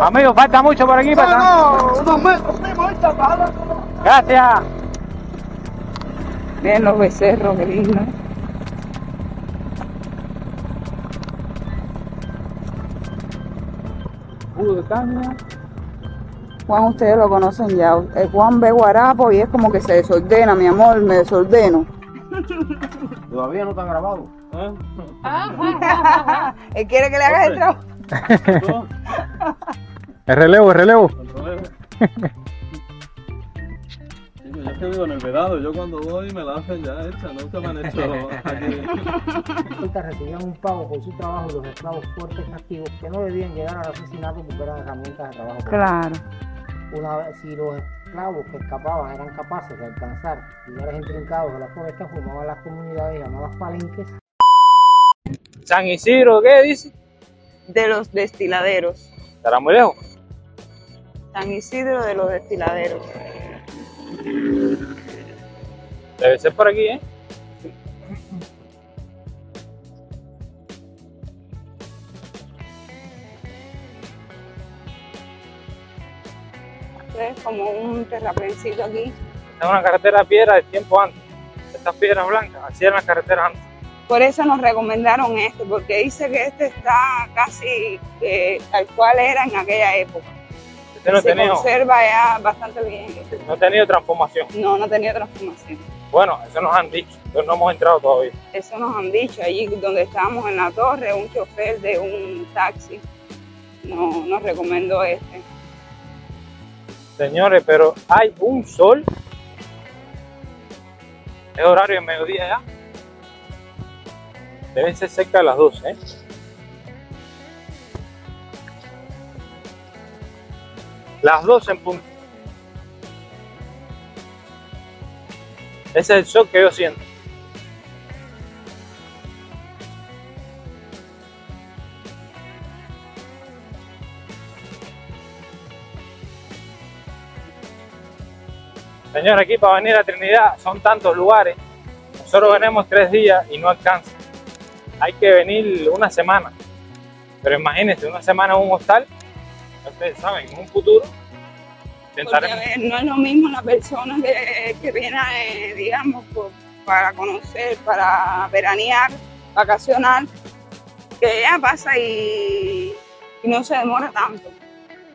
Amigo, falta mucho por aquí para... No, unos metros, primo, ahorita para. Gracias. Miren los becerros, qué lindo. Jugo de caña. Juan, ustedes lo conocen ya. Juan ve guarapo y es como que se desordena, mi amor, me desordeno. Todavía no está grabado. Él quiere que le hagas el trabajo. El relevo, el relevo. Yo que vivo en el Vedado, yo cuando voy me la hacen ya hecha, no se me han hecho aquí. Ahorita recibían un pago por su trabajo y los esclavos fuertes activos que no debían llegar al asesinato porque eran herramientas de trabajo. Claro. Una vez, si los esclavos que escapaban eran capaces de alcanzar lugares intrincados de la floresta, formaban las comunidades llamadas palenques. San Isidro, ¿qué dice? De los destiladeros. ¿Estará muy lejos? San Isidro de los destiladeros. Debe ser por aquí, ¿eh? Esto es como un terraplencito aquí. Esta es una carretera de piedra de tiempo antes. Estas piedras blancas, así eran las carreteras antes. Por eso nos recomendaron este, porque dice que este está casi tal cual era en aquella época. Este no Se tenía, conserva ya bastante bien. no ha tenido transformación. No tenía transformación. Bueno, eso nos han dicho, pero no hemos entrado todavía. Eso nos han dicho allí donde estábamos en la torre, un chofer de un taxi nos recomendó este. Señores, pero hay un sol. Es horario de mediodía ya. Deben ser cerca de las 12, ¿eh? Las 12 en punto. Ese es el sol que yo siento. Señor, aquí para venir a Trinidad son tantos lugares. Nosotros venimos 3 días y no alcanza. Hay que venir una semana. Pero imagínense, una semana en un hostal. Ustedes saben, en un futuro intentaremos. Porque, no es lo mismo la persona que viene, digamos, para conocer, para veranear, vacacionar, que ya pasa y no se demora tanto.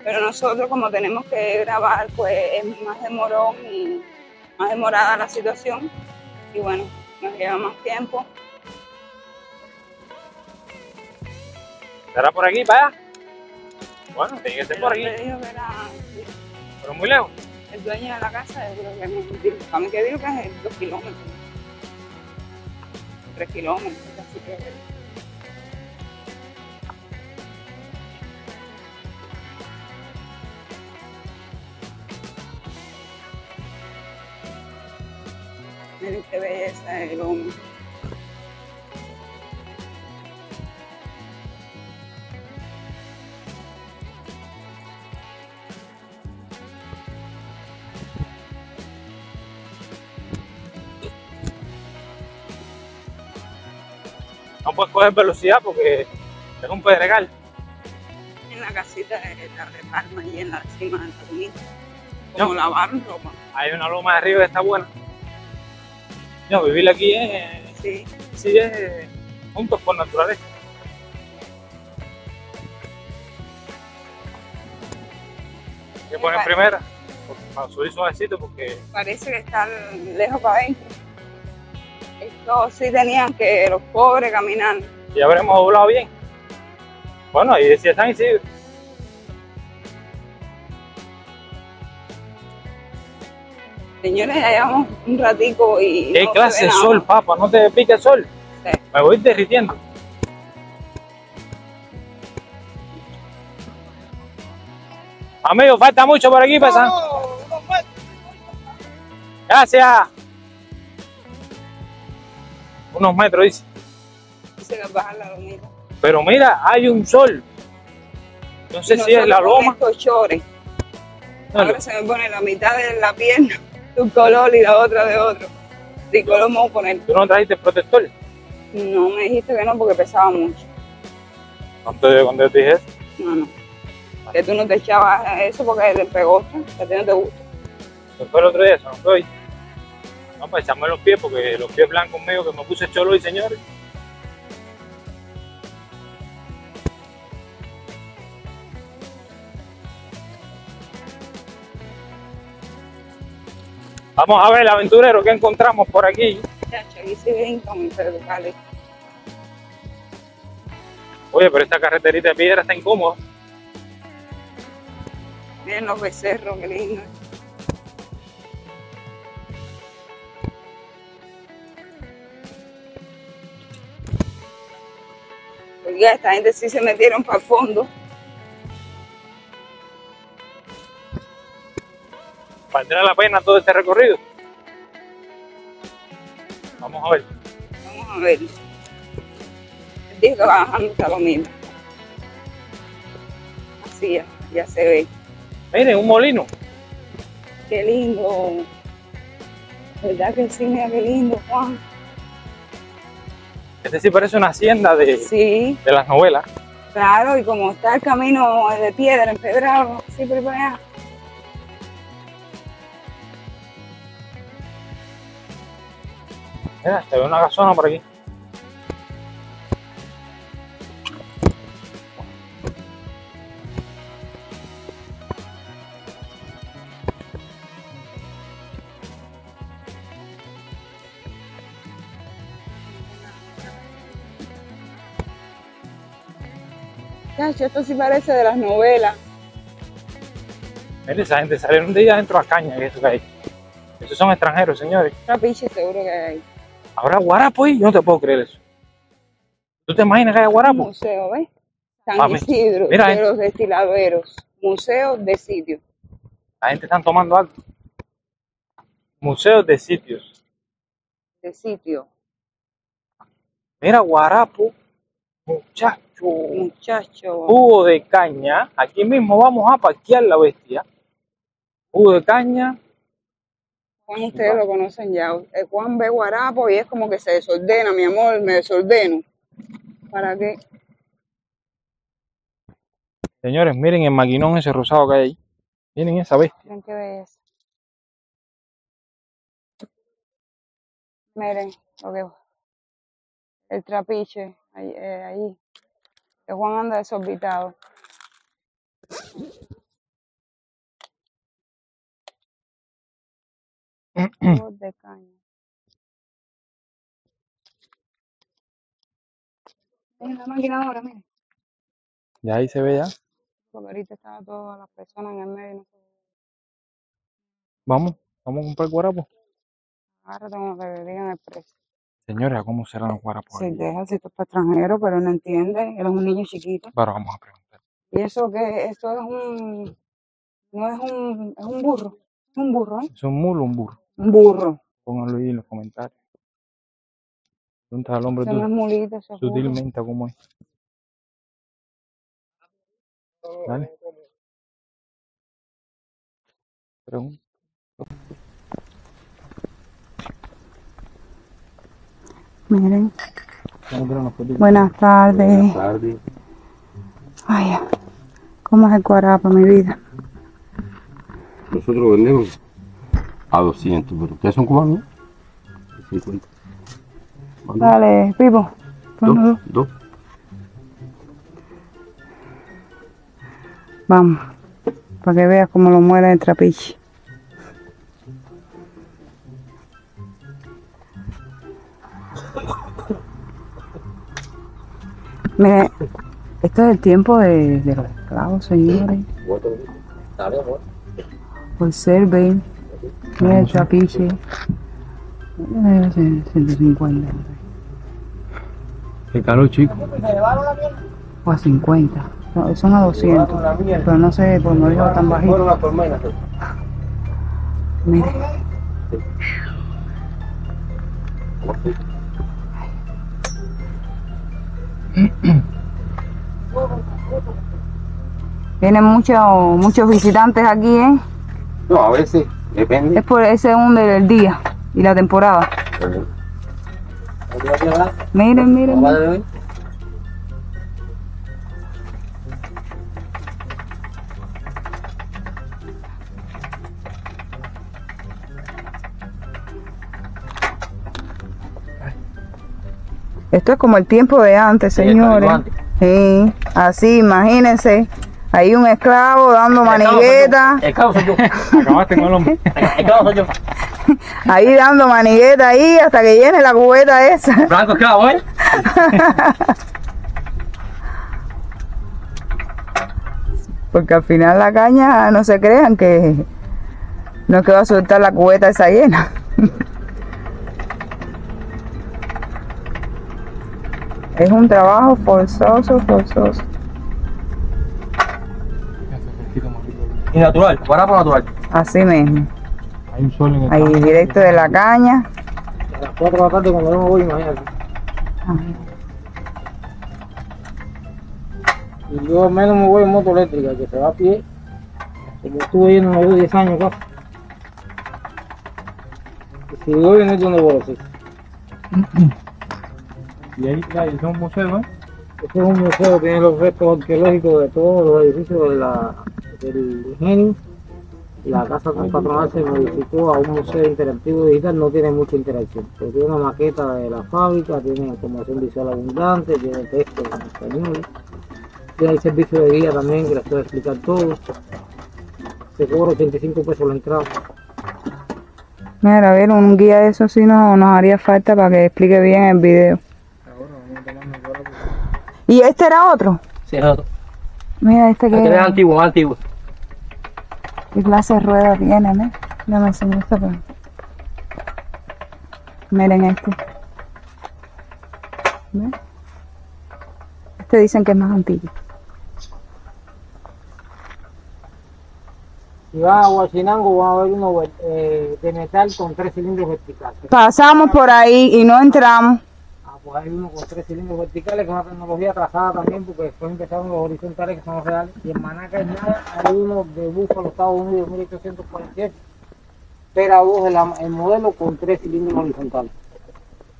Pero nosotros, como tenemos que grabar, pues es más demorón y más demorada la situación. Y bueno, nos lleva más tiempo. ¿Será por aquí, para allá? Bueno, tiene que ser por aquí. Le dijo que era Pero muy lejos. el dueño de la casa, yo creo que a mí que digo que es 2 kilómetros. 3 kilómetros, así que... Miren qué belleza el lomo. No puedes coger velocidad porque es un pedregal. En la casita de la de Palma y en la cima de la bonita. Como lavar ropa. Hay una loma de arriba que está buena. No, vivir aquí es... Sí. Sí, es juntos por naturaleza. Hay que poner primera para subir suavecito porque... Parece que está lejos para adentro. Esto sí tenían que los pobres caminar. ya habremos doblado bien. Bueno, ahí decía San Isidro. Señores, ya llevamos un ratico y... ¿Qué no clase se de ve sol, nada. papá? ¿No te pica el sol? Sí. Me voy derritiendo. Amigo, falta mucho por aquí, pasa. Gracias. Unos metros, dice. Dice que bajar la lomita. Pero mira, hay un sol. No sé si es la loma. Estos chores. No, Ahora se me pone la mitad de la pierna de un color y la otra de otro. ¿De color me voy a poner? ¿Tú no trajiste protector? No, me dijiste que no porque pesaba mucho. Cuando yo te dije eso. No. que tú no te echabas eso porque te pegó, que a ti no te gusta. ¿No fue el otro día? ¿Eso no fue hoy? No, pues echarme los pies, porque los pies blancos míos que me puse cholo hoy, señores. Vamos a ver, aventurero, ¿qué encontramos por aquí? Chacho, aquí sí ven con locales. Oye, pero esta carreterita de piedra está incómoda. Miren los becerros, qué lindo. Oiga, esta gente sí se metieron para el fondo. ¿Valdrá la pena todo este recorrido? Vamos a ver. Vamos a ver. El disco va bajando hasta lo mismo. Así ya se ve. Miren, un molino. Qué lindo. ¿Verdad que sí? Mira qué lindo, Juan. Este sí parece una hacienda Sí, de las novelas. claro, y como está el camino de piedra empedrado, sí, por allá. Mira, se ve una casona por aquí. Chacho, esto sí parece de las novelas. Mira, esa gente salieron de ahí adentro a caña, que eso que hay. Esos son extranjeros, señores. Trapiche seguro que hay. ¿Habrá guarapo ahí? Yo no te puedo creer eso. ¿Tú te imaginas que haya Un guarapo? museo, ¿ves? San Mami, Isidro, mira, de los destiladeros. Museo de sitio. La gente está tomando algo. Museos de sitios. De sitio. Mira, guarapo, muchacho. Muchacho. Jugo de caña. Aquí mismo vamos a parquear la bestia. Jugo de caña. Juan, ustedes lo conocen ya. Juan ve guarapo y es como que se desordena, mi amor, me desordeno. ¿Para qué? Señores, miren el maquinón ese rosado que hay ahí. Miren esa bestia. Miren qué belleza. Miren lo que el trapiche ahí. Que Juan anda desorbitado. Jugos de caña. Miren la máquina ahora, miren. Ya ahí se ve ya. Porque ahorita estaban todas las personas en el medio. No sé. Vamos a comprar guarapo. Ahora tengo que digan el precio. Señores, ¿cómo serán los guarapos Si ahí? deja, si tú es para extranjero, pero no entiende. Él es un niño chiquito. Pero vamos a preguntar. Y eso que esto es un, no es un burro. Es un burro, ¿eh? ¿Es un mulo o un burro? Un burro. Pónganlo ahí en los comentarios. Pregunta al hombre Eso no es tú, mulita, eso es burro. sutilmente cómo es. Dale. Pregunta. Miren. Buenas tardes. Buenas tardes. Ay, ¿cómo es el guarapo, mi vida? Nosotros vendemos a 200, pero ustedes son cubanos, 50. Dale, Pipo. Ponlo. Dos. Vamos. Para que veas cómo lo muere el trapiche. Mire, esto es el tiempo de los esclavos, señores. Observen. Mira el trapiche. 150. Qué caro, chico. O a 50. No, son a 200. Pero no sé por no dijo tan bajito. Mire. Vienen muchos visitantes aquí, ¿eh? No, a veces, depende. Es por ese del día y la temporada. Miren, miren. Esto es como el tiempo de antes, Sí, señores. antes. Sí, así, imagínense. Ahí un esclavo dando manigueta. Esclavo soy yo. Acabaste con el hombre. Esclavo soy yo. Ahí dando manigueta ahí hasta que llene la cubeta esa. Blanco esclavo, ¿eh? Porque al final la caña, no se crean que no es que va a soltar la cubeta esa llena. Es un trabajo forzoso. Y natural, barato natural. Así mismo. Hay un sol en el Ahí campo. directo de la caña. A las 4 de la tarde cuando yo me voy, imagínate. Y yo al menos me voy en moto eléctrica, que se va a pie. Como estuve yendo unos 10 años acá. Y si voy, no es donde voy a decir. Y ahí es un museo, ¿eh? Este es un museo, tiene los restos arqueológicos de todos los edificios del ingenio. La casa patronal se modificó a un museo interactivo digital, no tiene mucha interacción. Pero tiene una maqueta de la fábrica, tiene información visual abundante, tiene texto en español. Tiene el servicio de guía también, que les puede explicar todo. Se cobra 85 pesos la entrada. Mira, a ver, un guía de eso sí nos haría falta para que explique bien el video. ¿Y este era otro? Sí, es otro. Mira, este que... Este es antiguo, más antiguo. ¿Qué clase de rueda tiene, no? No me enseñó esto, pero... Miren este. ¿Ven? Este dicen que es más antiguo. Si vas a Huachinango, van a ver uno de metal con 3 cilindros verticales. Pasamos por ahí y no entramos. Pues hay uno con 3 cilindros verticales, con una tecnología trazada también, porque después empezaron los horizontales que son los reales. Y en Manaca es nada, hay uno de Búfalo, Estados Unidos, 1848. Pera 2, el modelo con 3 cilindros horizontales.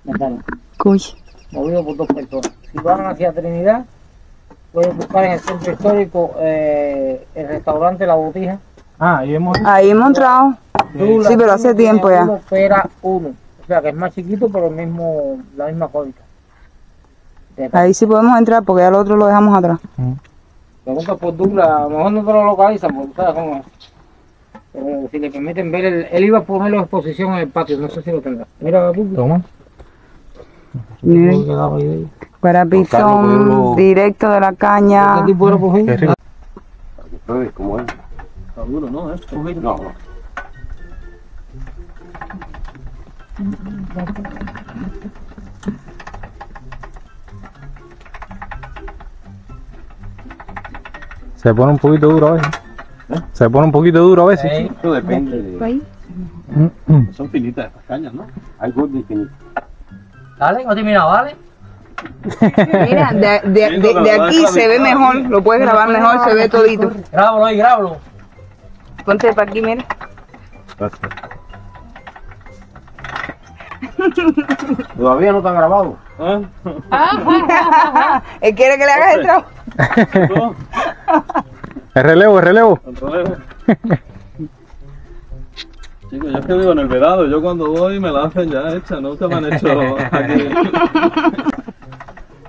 Metálicos, Escuche. movido por 2 personas. Si van hacia Trinidad, pueden buscar en el centro histórico el restaurante La Botija. Ah, ahí hemos... Ahí hemos entrado. Dula, Sí, pero hace tiene tiempo ya. uno, Pera 1. O sea que es más chiquito, pero la misma fábrica. Ahí sí podemos entrar porque ya el otro lo dejamos atrás. Pregunta por Douglas, a lo mejor no te lo localizan, porque tú sabes cómo es. Pero si le permiten ver, él iba a ponerlo en exposición en el patio, no sé si lo tendrá. Mira, Douglas. Toma. Miren. Para pistón directo de la caña. ¿Qué tipo era por fin? Qué rico. Para que pruebes cómo es. Está duro, ¿no? Esto. No, no. Se pone un poquito duro a veces. Se pone un poquito duro a veces. Eso depende de... Son finitas estas cañas, ¿no? Hay gordas y finitas. Dale, no termina, ¿vale? Mira, de aquí se ve mejor, lo puedes grabar mejor, se ve todito. Grábalo ahí, grábalo. Ponte para aquí, mira. Gracias. Todavía no está grabado. Él quiere que le hagas el trabajo. El relevo, el relevo. Chicos, yo es que vivo en el Vedado, yo cuando voy me la hacen ya hecha, nunca me han hecho aquí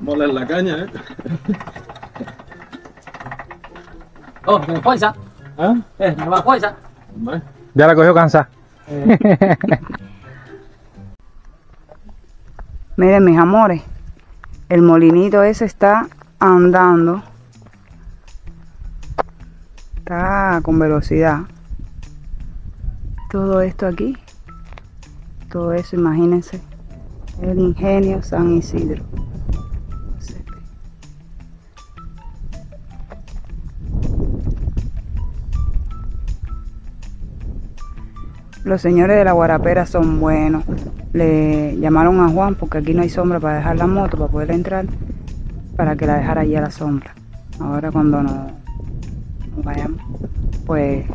moler la caña, ¿eh? Oh, con fuerza. Me va fuerza. Hombre, Ya la cogió cansada. Miren, mis amores, el molinito ese está andando. Está con velocidad. Todo esto aquí, todo eso, imagínense, el ingenio San Isidro. Los señores de la Guarapera son buenos. Le llamaron a Juan porque aquí no hay sombra para dejar la moto, para poder entrar, para que la dejara allí a la sombra. Ahora cuando nos vayamos, pues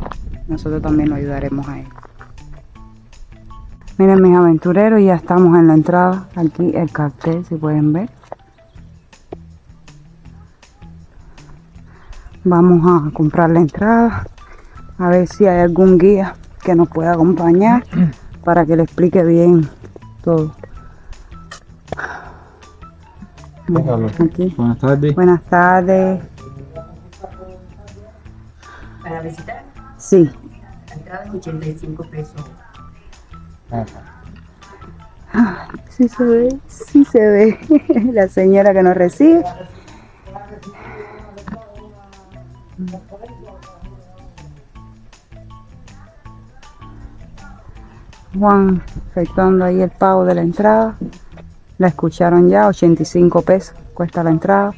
nosotros también lo ayudaremos a él. Miren, mis aventureros, ya estamos en la entrada. Aquí el cartel, si pueden ver. Vamos a comprar la entrada, a ver si hay algún guía que nos pueda acompañar para que le explique bien todo. Aquí. Buenas tardes. Buenas tardes. Para visitar, Sí. la entrada es 85 pesos. Sí se ve, sí se ve. La señora que nos recibe. Juan efectuando ahí el pago de la entrada. La escucharon ya, 85 pesos cuesta la entrada.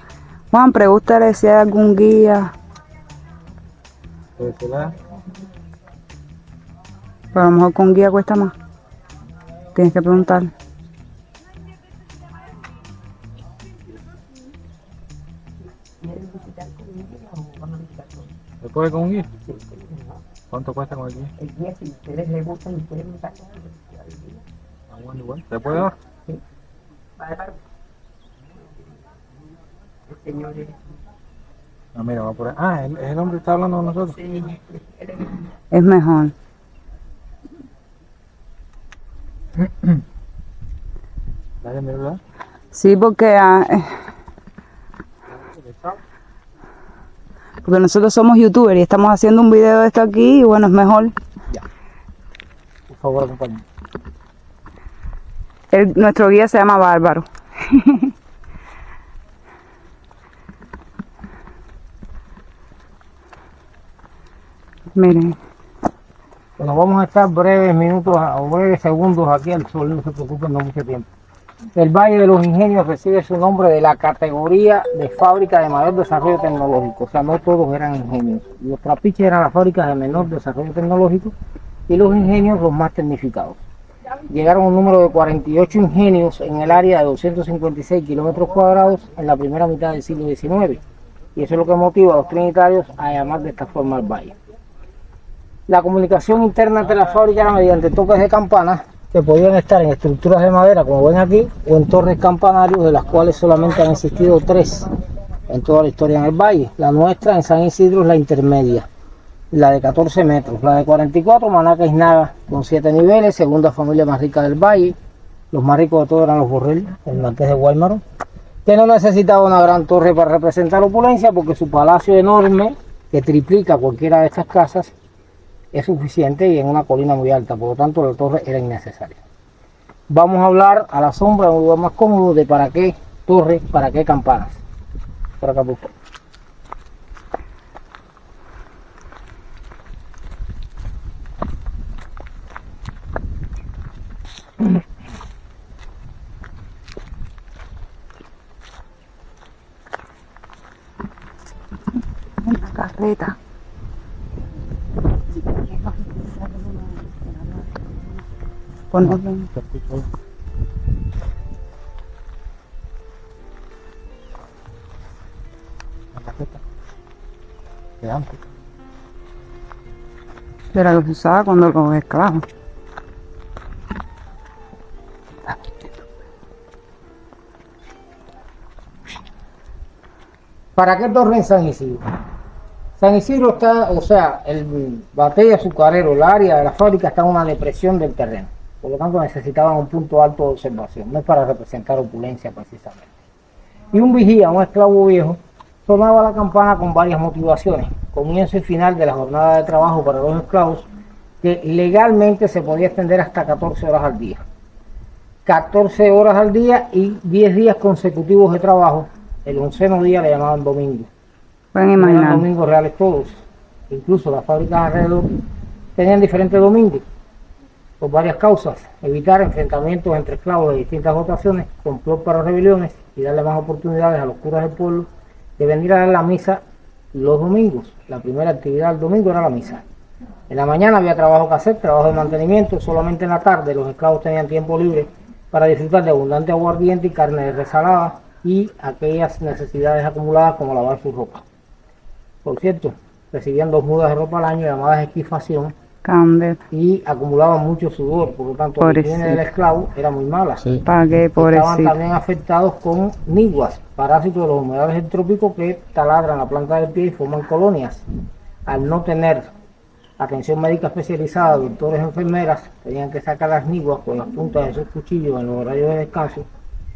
Juan, pregúntale si hay algún guía. Pero a lo mejor con guía cuesta más. Tienes que preguntar. ¿Se puede con un guía? ¿Cuánto cuesta con el guía? El día, si ustedes les gustan y quieren un paso, Ah, bueno, igual. ¿Se puede dar? para el señor Ah, mira, va por ahí. Ah, es el hombre que está hablando con nosotros. Es mejor. Dale, mira, ¿verdad? Sí, porque nosotros somos youtubers y estamos haciendo un video de esto aquí y bueno, es mejor. Por favor, acompáñame. Nuestro guía se llama Bárbaro. Miren. Bueno, vamos a estar breves minutos o breves segundos aquí al sol, no se preocupen, no mucho tiempo. El Valle de los Ingenios recibe su nombre de la categoría de fábrica de mayor desarrollo tecnológico, o sea, no todos eran ingenios. Los trapiches eran las fábricas de menor desarrollo tecnológico y los ingenios los más tecnificados. Llegaron un número de 48 ingenios en el área de 256 kilómetros cuadrados en la primera mitad del siglo XIX, y eso es lo que motiva a los trinitarios a llamar de esta forma al valle. La comunicación interna entre las fábricas era mediante toques de campanas que podían estar en estructuras de madera, como ven aquí, o en torres campanarios, de las cuales solamente han existido 3 en toda la historia en el valle. La nuestra en San Isidro es la intermedia, la de 14 metros. La de 44, Manaca Isnaga, con 7 niveles, segunda familia más rica del valle. Los más ricos de todos eran los Borrell, el marqués de Guaymaro, que no necesitaba una gran torre para representar opulencia, porque su palacio enorme, que triplica cualquiera de estas casas, es suficiente y en una colina muy alta, por lo tanto la torre era innecesaria. Vamos a hablar a la sombra, en un lugar más cómodo, de para qué torre, para qué campanas. Por acá, por favor. Una carreta. Ponlo en- Era lo que se usaba cuando los esclavos. ¿Para qué torre en San Isidro? San Isidro está, o sea, el batey azucarero, el área de la fábrica está en una depresión del terreno. Por lo tanto necesitaban un punto alto de observación, no es para representar opulencia precisamente. Y un vigía, un esclavo viejo, sonaba la campana con varias motivaciones. Comienzo y final de la jornada de trabajo para los esclavos, que legalmente se podía extender hasta 14 horas al día. 14 horas al día y 10 días consecutivos de trabajo. El 11º día le llamaban domingo. Pueden No eran imaginar. domingos reales todos. Incluso las fábricas alrededor tenían diferentes domingos, por varias causas. Evitar enfrentamientos entre esclavos de distintas votaciones, complot para rebeliones y darle más oportunidades a los curas del pueblo de venir a dar la misa los domingos. La primera actividad del domingo era la misa. En la mañana había trabajo que hacer, trabajo de mantenimiento. Solamente en la tarde los esclavos tenían tiempo libre para disfrutar de abundante aguardiente y carne de resalada y aquellas necesidades acumuladas como lavar su ropa. Por cierto, recibían 2 mudas de ropa al año llamadas esquifación Camber. y acumulaban mucho sudor, por lo tanto la higiene del esclavo era muy mala. ¿Para qué, Estaban pobrecito? también afectados con niguas, parásitos de los humedales del trópico que taladran la planta del pie y forman colonias. Al no tener atención médica especializada, doctores, enfermeras, tenían que sacar las niguas con las puntas de sus cuchillos en los horarios de descanso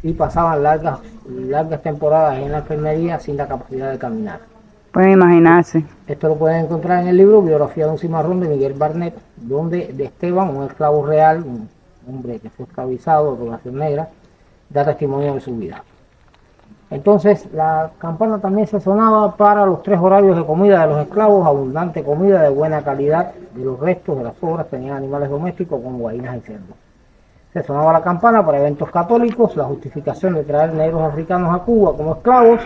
y pasaban largas temporadas en la enfermería sin la capacidad de caminar. Pueden imaginarse. Esto lo pueden encontrar en el libro Biografía de un cimarrón de Miguel Barnett, donde de Esteban, un esclavo real, un hombre que fue esclavizado de población negra, da testimonio de su vida. Entonces la campana también se sonaba para los 3 horarios de comida de los esclavos, abundante comida de buena calidad de los restos de las obras, tenían animales domésticos como gallinas y cerdos. Se sonaba la campana para eventos católicos, la justificación de traer negros africanos a Cuba como esclavos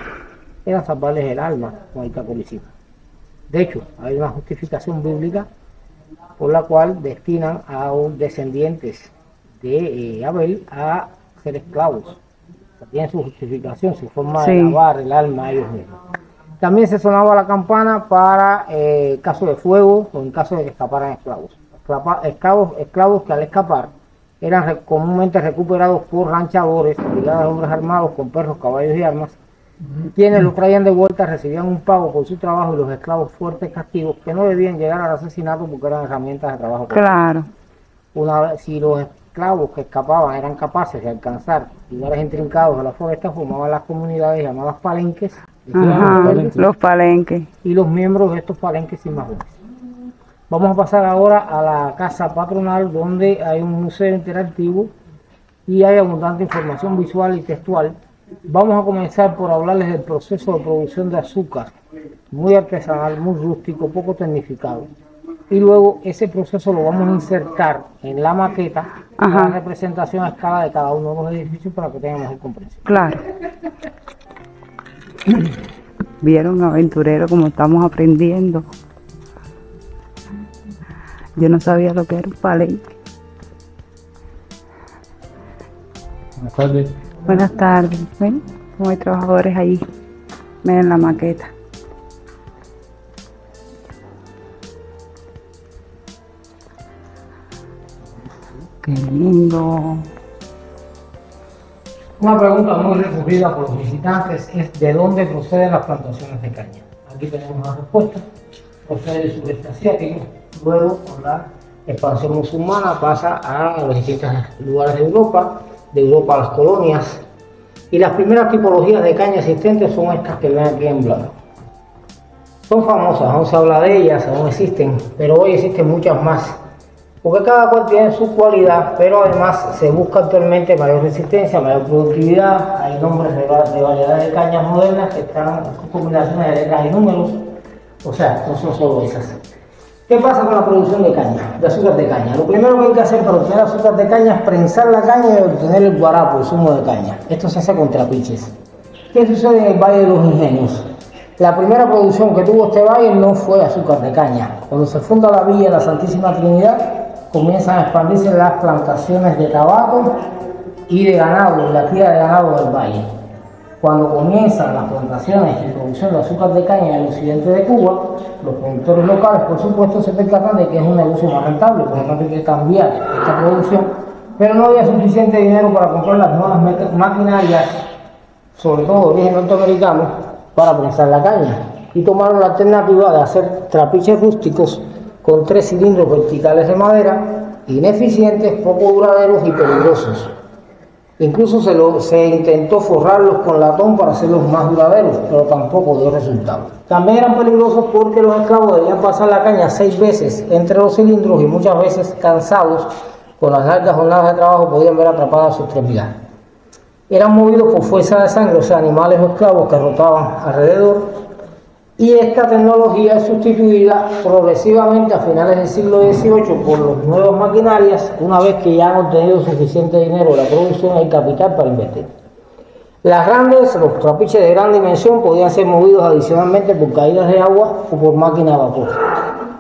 era salvarles el alma con el catolicismo. De hecho, hay una justificación bíblica por la cual destinan a los descendientes de Abel a ser esclavos. Tienen su justificación, su forma de lavar el alma a ellos mismos. También se sonaba la campana para caso de fuego o en caso de que escaparan esclavos. Esclavos que al escapar eran comúnmente recuperados por ranchadores, brigadas de hombres armados con perros, caballos y armas, quienes los traían de vuelta, recibían un pago por su trabajo y los esclavos fuertes castigos que no debían llegar al asesinato porque eran herramientas de trabajo. Claro. Una vez, si los esclavos que escapaban eran capaces de alcanzar lugares intrincados de la floresta, formaban las comunidades llamadas palenques, los palenques, y los miembros de estos palenques cimarrones. Vamos a pasar ahora a la casa patronal, donde hay un museo interactivo y hay abundante información visual y textual. Vamos a comenzar por hablarles del proceso de producción de azúcar, muy artesanal, muy rústico, poco tecnificado. Y luego ese proceso lo vamos a insertar en la maqueta, la representación a escala de cada uno de los edificios para que tengan mejor comprensión. Claro. ¿Vieron, aventurero, cómo estamos aprendiendo? Yo no sabía lo que era un palenque. Buenas tardes. Buenas tardes. ¿Ven? Como hay trabajadores allí. Miren la maqueta. Qué lindo. Una pregunta muy recurrida por los visitantes es ¿de dónde proceden las plantaciones de caña? Aquí tenemos la respuesta. Procede del sureste asiático. Luego, con la expansión musulmana, pasa a los distintos lugares de Europa a las colonias. Y las primeras tipologías de caña existentes son estas que ven aquí en blanco. Son famosas, aún se habla de ellas, aún existen, pero hoy existen muchas más. Porque cada cual tiene su cualidad, pero además se busca actualmente mayor resistencia, mayor productividad. Hay nombres de variedades de cañas modernas que están con combinaciones de letras y números. O sea, no son solo esas. ¿Qué pasa con la producción de caña, de azúcar de caña? Lo primero que hay que hacer para obtener azúcar de caña es prensar la caña y obtener el guarapo, el zumo de caña. Esto se hace con trapiches. ¿Qué sucede en el Valle de los Ingenios? La primera producción que tuvo este valle no fue azúcar de caña. Cuando se funda la Villa de la Santísima Trinidad, comienzan a expandirse las plantaciones de tabaco y de ganado, la cría de ganado del valle. Cuando comienzan las plantaciones y producción de azúcar de caña en el occidente de Cuba, los productores locales, por supuesto, se percatan de que es un negocio más rentable, por lo tanto hay que cambiar esta producción, pero no había suficiente dinero para comprar las nuevas maquinarias, sobre todo de origen norteamericano, para prensar la caña, y tomaron la alternativa de hacer trapiches rústicos con 3 cilindros verticales de madera, ineficientes, poco duraderos y peligrosos. Incluso se intentó forrarlos con latón para hacerlos más duraderos, pero tampoco dio resultado. También eran peligrosos porque los esclavos debían pasar la caña 6 veces entre los cilindros y muchas veces cansados, con las largas jornadas de trabajo podían ver atrapadas sus extremidades. Eran movidos por fuerza de sangre, o sea, animales o esclavos que rotaban alrededor, y esta tecnología es sustituida progresivamente a finales del siglo XVIII por las nuevas maquinarias, una vez que ya han obtenido suficiente dinero de la producción y capital para invertir. Los trapiches de gran dimensión podían ser movidos adicionalmente por caídas de agua o por máquinas de vapor.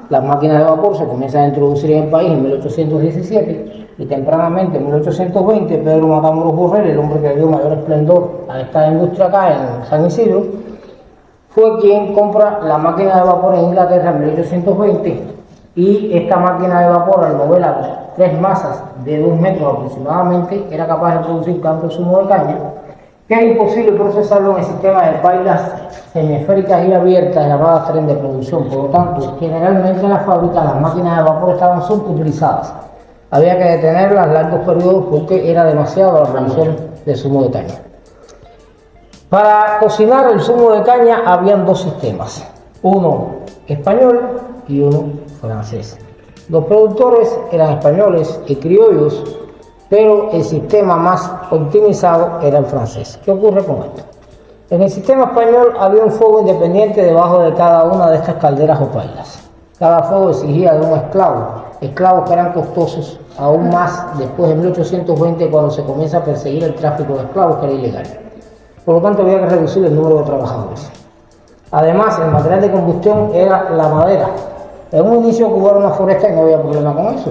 Las máquinas de vapor se comienzan a introducir en el país en 1817 y tempranamente en 1820 Pedro Matamoros Borrell, el hombre que dio mayor esplendor a esta industria acá en San Isidro, fue quien compra la máquina de vapor en Inglaterra en 1820 y esta máquina de vapor, al mover a 3 masas de 2 metros aproximadamente, era capaz de producir tanto zumo de caña que era imposible procesarlo en el sistema de pailas semiesféricas y abiertas llamadas tren de producción. Por lo tanto, generalmente en las fábricas las máquinas de vapor estaban subutilizadas. Había que detenerlas largos periodos porque era demasiado la producción de zumo de caña. Para cocinar el zumo de caña habían dos sistemas, uno español y uno francés. Los productores eran españoles y criollos, pero el sistema más optimizado era el francés. ¿Qué ocurre con esto? En el sistema español había un fuego independiente debajo de cada una de estas calderas o pailas. Cada fuego exigía de un esclavo, esclavos que eran costosos, aún más después de 1820, cuando se comienza a perseguir el tráfico de esclavos, que era ilegal. Por lo tanto, había que reducir el número de trabajadores. Además, el material de combustión era la madera. En un inicio ocupaba una foresta y no había problema con eso.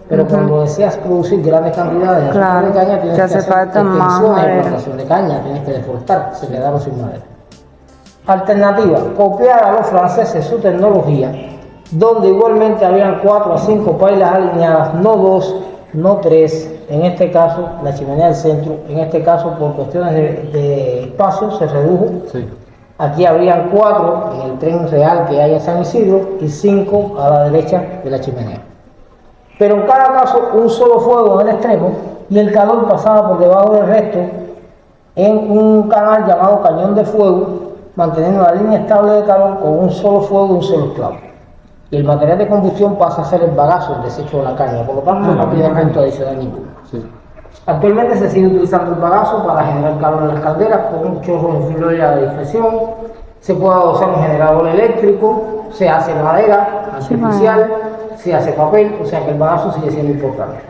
Pero cuando deseas producir grandes cantidades de azúcar de caña, tienes que hacer extensiones de plantación de caña, tienes que deforestar, se quedaron sin madera. Alternativa, copiar a los franceses su tecnología, donde igualmente habían 4 a 5 pailas alineadas, no 2, no 3, en este caso la chimenea del centro, en este caso por cuestiones de espacio se redujo. Sí. Aquí habrían 4 en el tren real que hay en San Isidro y 5 a la derecha de la chimenea. Pero en cada caso un solo fuego en el extremo y el calor pasaba por debajo del resto en un canal llamado cañón de fuego, manteniendo la línea estable de calor con un solo fuego y un solo esclavo. Y el material de combustión pasa a ser el bagazo, el desecho de la caña, por lo tanto no tiene efecto adicional ninguno. Sí. Actualmente se sigue utilizando el bagazo para generar calor en las calderas con un chorro de filolla de difracción. Se puede usar un generador eléctrico, se hace madera artificial, se hace papel, o sea que el bagazo sigue siendo importante.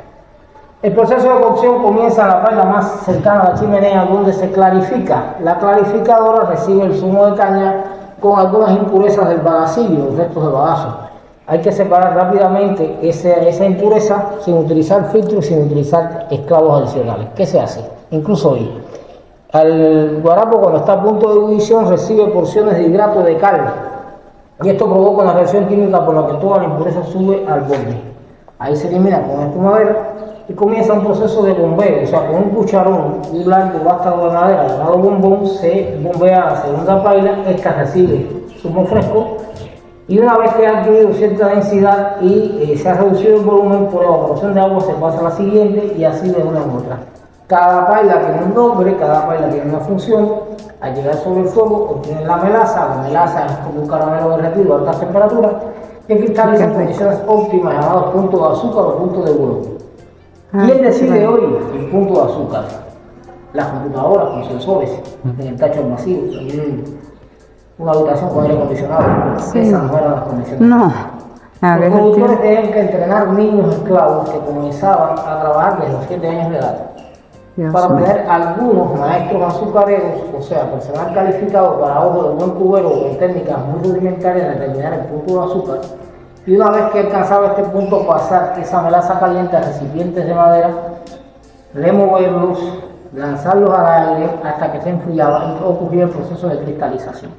El proceso de cocción comienza en la paila más cercana a la chimenea, donde se clarifica. La clarificadora recibe el zumo de caña con algunas impurezas del bagacillo, los restos del bagazo. Hay que separar rápidamente esa impureza sin utilizar filtros, sin utilizar esclavos adicionales. ¿Qué se hace? Incluso hoy, al guarapo cuando está a punto de ebullición recibe porciones de hidrato de cal y esto provoca una reacción química por la que toda la impureza sube al borde. Ahí se elimina con espumadera y comienza un proceso de bombeo, o sea, con un cucharón, un largo vástago de madera llamado bombón, se bombea a la segunda paila, esta recibe zumo fresco. Y una vez que ha adquirido cierta densidad y se ha reducido el volumen por evaporación de agua, se pasa a la siguiente y así de una en otra. Cada paila tiene un nombre, cada paila tiene una función. Al llegar sobre el fuego, obtienen la melaza es como un caramelo derretido a altas temperaturas, que cristaliza en condiciones óptimas llamados puntos de azúcar o puntos de vuelo. ¿Quién decide hoy el punto de azúcar? Las computadoras con sensores en el tacho masivo. Una habitación con aire acondicionado. Sí. Esas no eran las condiciones. No. Los productores tenían que entrenar niños esclavos que comenzaban a trabajar desde los 7 años de edad. Para obtener algunos maestros azucareros, o sea, personal calificado para ojo de buen cubero con técnicas muy rudimentarias de determinar el punto de azúcar. Y una vez que alcanzaba este punto, pasar esa melaza caliente a recipientes de madera, removerlos, lanzarlos al aire hasta que se enfriaban y ocurría el proceso de cristalización.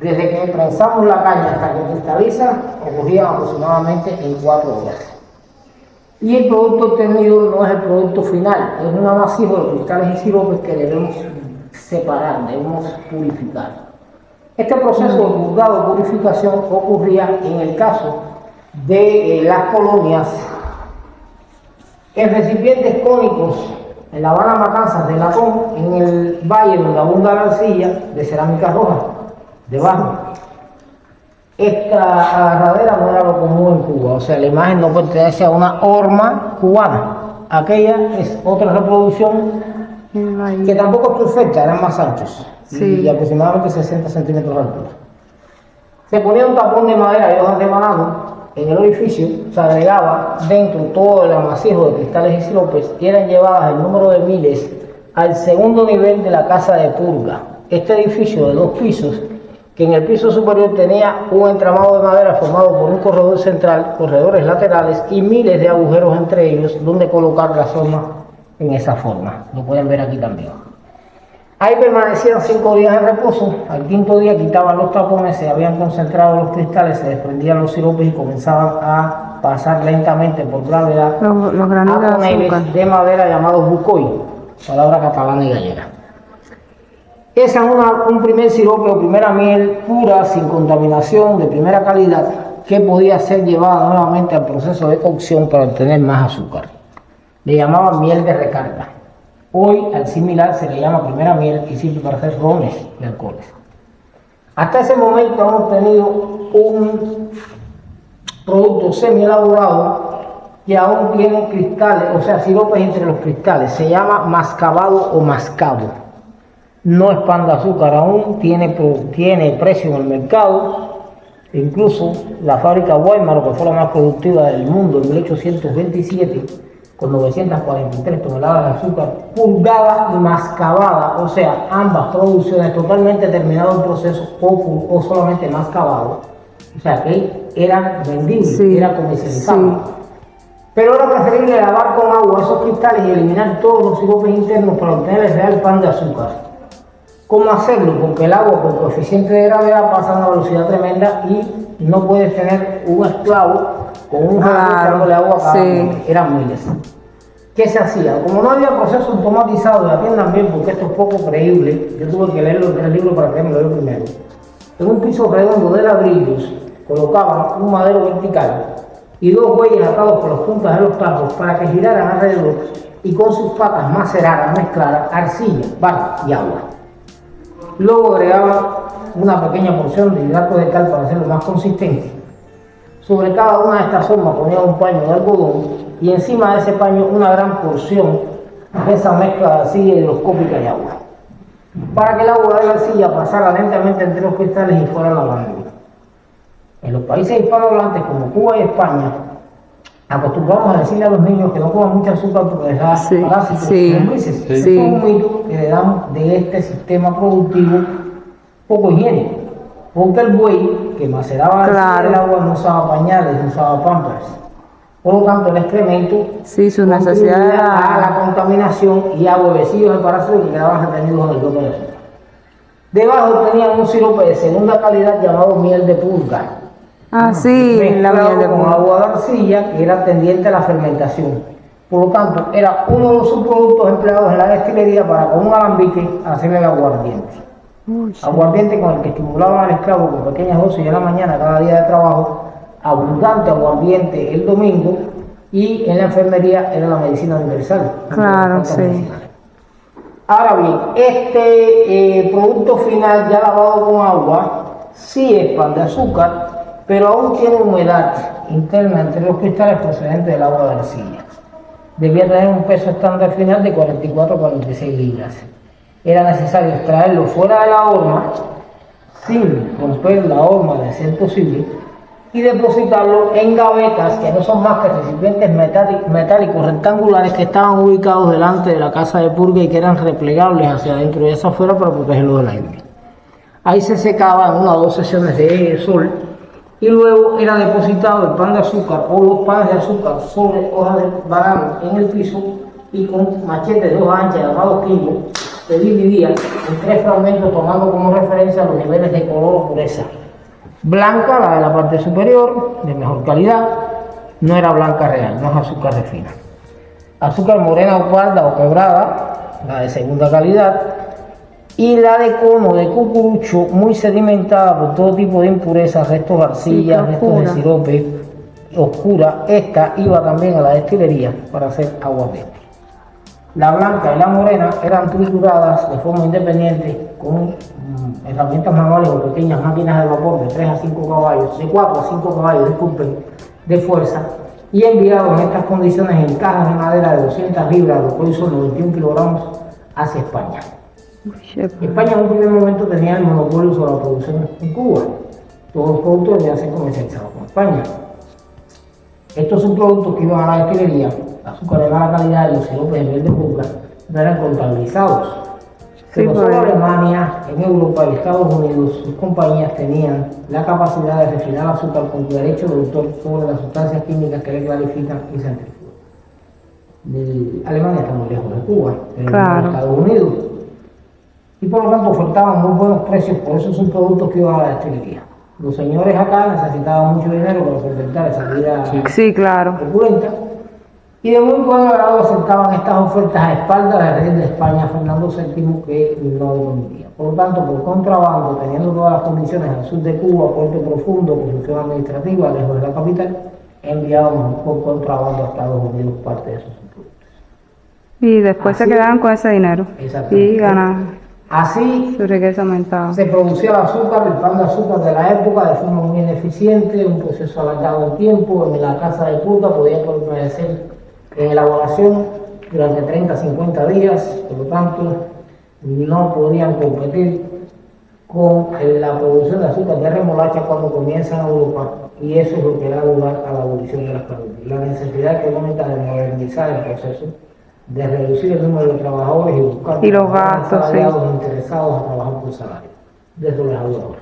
Desde que prensamos la caña hasta que cristaliza, ocurría aproximadamente en 4 horas. Y el producto obtenido no es el producto final, es un amasijo de cristales y siropes que debemos separar, debemos purificar. Este proceso de juzgado de purificación ocurría en el caso de las colonias en recipientes cónicos en La Habana, Matanzas de latón, en el valle donde abunda la arcilla de cerámica roja, debajo. Esta agarradera no era lo común en Cuba, o sea, la imagen no pertenece a una horma cubana. Aquella es otra reproducción que tampoco es perfecta, eran más anchos, y aproximadamente 60 centímetros de altura. Se ponía un tapón de madera y hojas de banano en el orificio, se agregaba dentro todo el amasijo de cristales y siropes y eran llevadas el número de miles al segundo nivel de la casa de purga. Este edificio de 2 pisos, que en el piso superior tenía un entramado de madera formado por un corredor central, corredores laterales y miles de agujeros entre ellos donde colocar la soma en esa forma. Lo pueden ver aquí también. Ahí permanecían 5 días en reposo. Al 5.º día quitaban los tapones, se habían concentrado los cristales, se desprendían los siropes y comenzaban a pasar lentamente por gravedad a toneles de madera llamados bucoy, palabra catalana y gallega. Ese es un primer sirope o primera miel pura, sin contaminación, de primera calidad, que podía ser llevada nuevamente al proceso de cocción para obtener más azúcar. Le llamaban miel de recarga. Hoy al similar se le llama primera miel y sirve para hacer rones y alcoholes. Hasta ese momento hemos tenido un producto semi elaborado que aún tiene cristales, o sea, siropes entre los cristales. Se llama mascabado o mascabo. No es pan de azúcar aún, tiene precio en el mercado. Incluso la fábrica Weimar, que fue la más productiva del mundo en 1827, con 943 toneladas de azúcar purgada y mascabada, o sea, ambas producciones totalmente terminado el proceso o solamente mascabado, o sea que eran vendibles, eran comercializables. Pero era preferible lavar con agua esos cristales y eliminar todos los siropes internos para obtener el real pan de azúcar. ¿Cómo hacerlo? Porque el agua con coeficiente de gravedad pasa a una velocidad tremenda y no puedes tener un esclavo con un jarrón echándole agua cada uno. Eran miles. ¿Qué se hacía? Como no había proceso automatizado, y atiendan bien porque esto es poco creíble, yo tuve que leer los 3 libros para creérmelo yo primero. En un piso redondo de ladrillos colocaban un madero vertical y 2 bueyes atados por las puntas de los tajos para que giraran alrededor y con sus patas maceraran, mezclaran arcilla, barro y agua. Luego agregaban una pequeña porción de hidrato de cal para hacerlo más consistente. Sobre cada una de estas formas ponían un paño de algodón y encima de ese paño una gran porción de esa mezcla de arcilla hidroscópica y agua, para que el agua de la arcilla pasara lentamente entre los cristales y fuera lavando. En los países hispanohablantes como Cuba y España, acostumbramos a decirle a los niños que no coman mucho azúcar porque les da parásitos. Esto es un mito que le damos de este sistema productivo poco higiénico. Porque el buey que maceraba el agua no usaba pañales, no usaba pampers. Por lo tanto, el excremento su necesidad a la contaminación y a huevecillos de parásitos que quedaban retenidos en el bloque de azúcar. Debajo tenían un sirope de segunda calidad llamado miel de purga. La miel de con purga. agua de arcilla que era tendiente a la fermentación. Por lo tanto, era uno de los subproductos empleados en la destilería para con un alambique hacer el aguardiente. Aguardiente con el que estimulaban al esclavo con pequeñas dosis en la mañana cada día de trabajo, abundante aguardiente el domingo, y en la enfermería era la medicina universal. Ahora bien, este producto final ya lavado con agua sí es pan de azúcar, pero aún tiene humedad interna entre los cristales procedentes del agua de arcilla. Debía tener un peso estándar final de 44 a 46 libras. Era necesario extraerlo fuera de la horma, sin romper la horma de ser posible, y depositarlo en gavetas que no son más que recipientes metálicos rectangulares que estaban ubicados delante de la casa de purga y que eran replegables hacia adentro y hacia afuera para protegerlo del aire. Ahí se secaba en 1 o 2 sesiones de sol y luego era depositado el pan de azúcar o los panes de azúcar sobre hojas de banano en el piso y con machetes de hoja ancha llamados quillos se dividía en 3 fragmentos tomando como referencia los niveles de color o pureza. Blanca, la de la parte superior, de mejor calidad, no era blanca real, no es azúcar refina. Azúcar morena o parda o quebrada, la de segunda calidad, y la de cono de cucurucho muy sedimentada por todo tipo de impurezas, restos de arcilla, restos de sirope, oscura. Esta iba también a la destilería para hacer aguardiente. La blanca y la morena eran trituradas de forma independiente con herramientas manuales o pequeñas máquinas de vapor de 3 a 5 caballos, de 4 a 5 caballos, disculpen, de fuerza, y enviados en estas condiciones en cajas de madera de 200 libras, lo que hoy son 91 kilogramos, hacia España. España en un primer momento tenía el monopolio sobre la producción en Cuba. Todos los productos debían ser comercializados con España. Estos son productos que iban a la destilería, azúcar de mala calidad y los siropes de miel de purga, no eran contabilizados. Pero solo Alemania, en Europa y Estados Unidos, sus compañías tenían la capacidad de refinar azúcar con derecho de autor sobre las sustancias químicas que le clarifican y centrifugan. Alemania está muy lejos de Cuba, pero Estados Unidos. Y por lo tanto ofertaban muy buenos precios, por eso son productos que iban a la destilería. Los señores acá necesitaban mucho dinero para solventar esa vida opulenta, y de muy buen grado aceptaban estas ofertas a espaldas del rey de España, Fernando VII, que no lo permitía. Por lo tanto, por contrabando, teniendo todas las condiciones al sur de Cuba, Puerto Profundo, posición administrativa, lejos de la capital, enviábamos por contrabando a Estados Unidos parte de esos productos. Y después Así- se quedaban con ese dinero. Exactamente. Y ganaban. Así Su riqueza aumentaba. se producía el azúcar, el pan de azúcar de la época de forma muy ineficiente, un proceso alargado de tiempo. En la casa de purga podía permanecer en elaboración durante 30, 50 días, por lo tanto no podían competir con la producción de azúcar de remolacha cuando comienza en Europa, y eso es lo que da lugar a la abolición de la esclavitud. La necesidad económica de modernizar el proceso, de reducir el número de trabajadores y buscar Y los gastos, asalariados interesados a trabajar por salario. De eso les hablo ahora.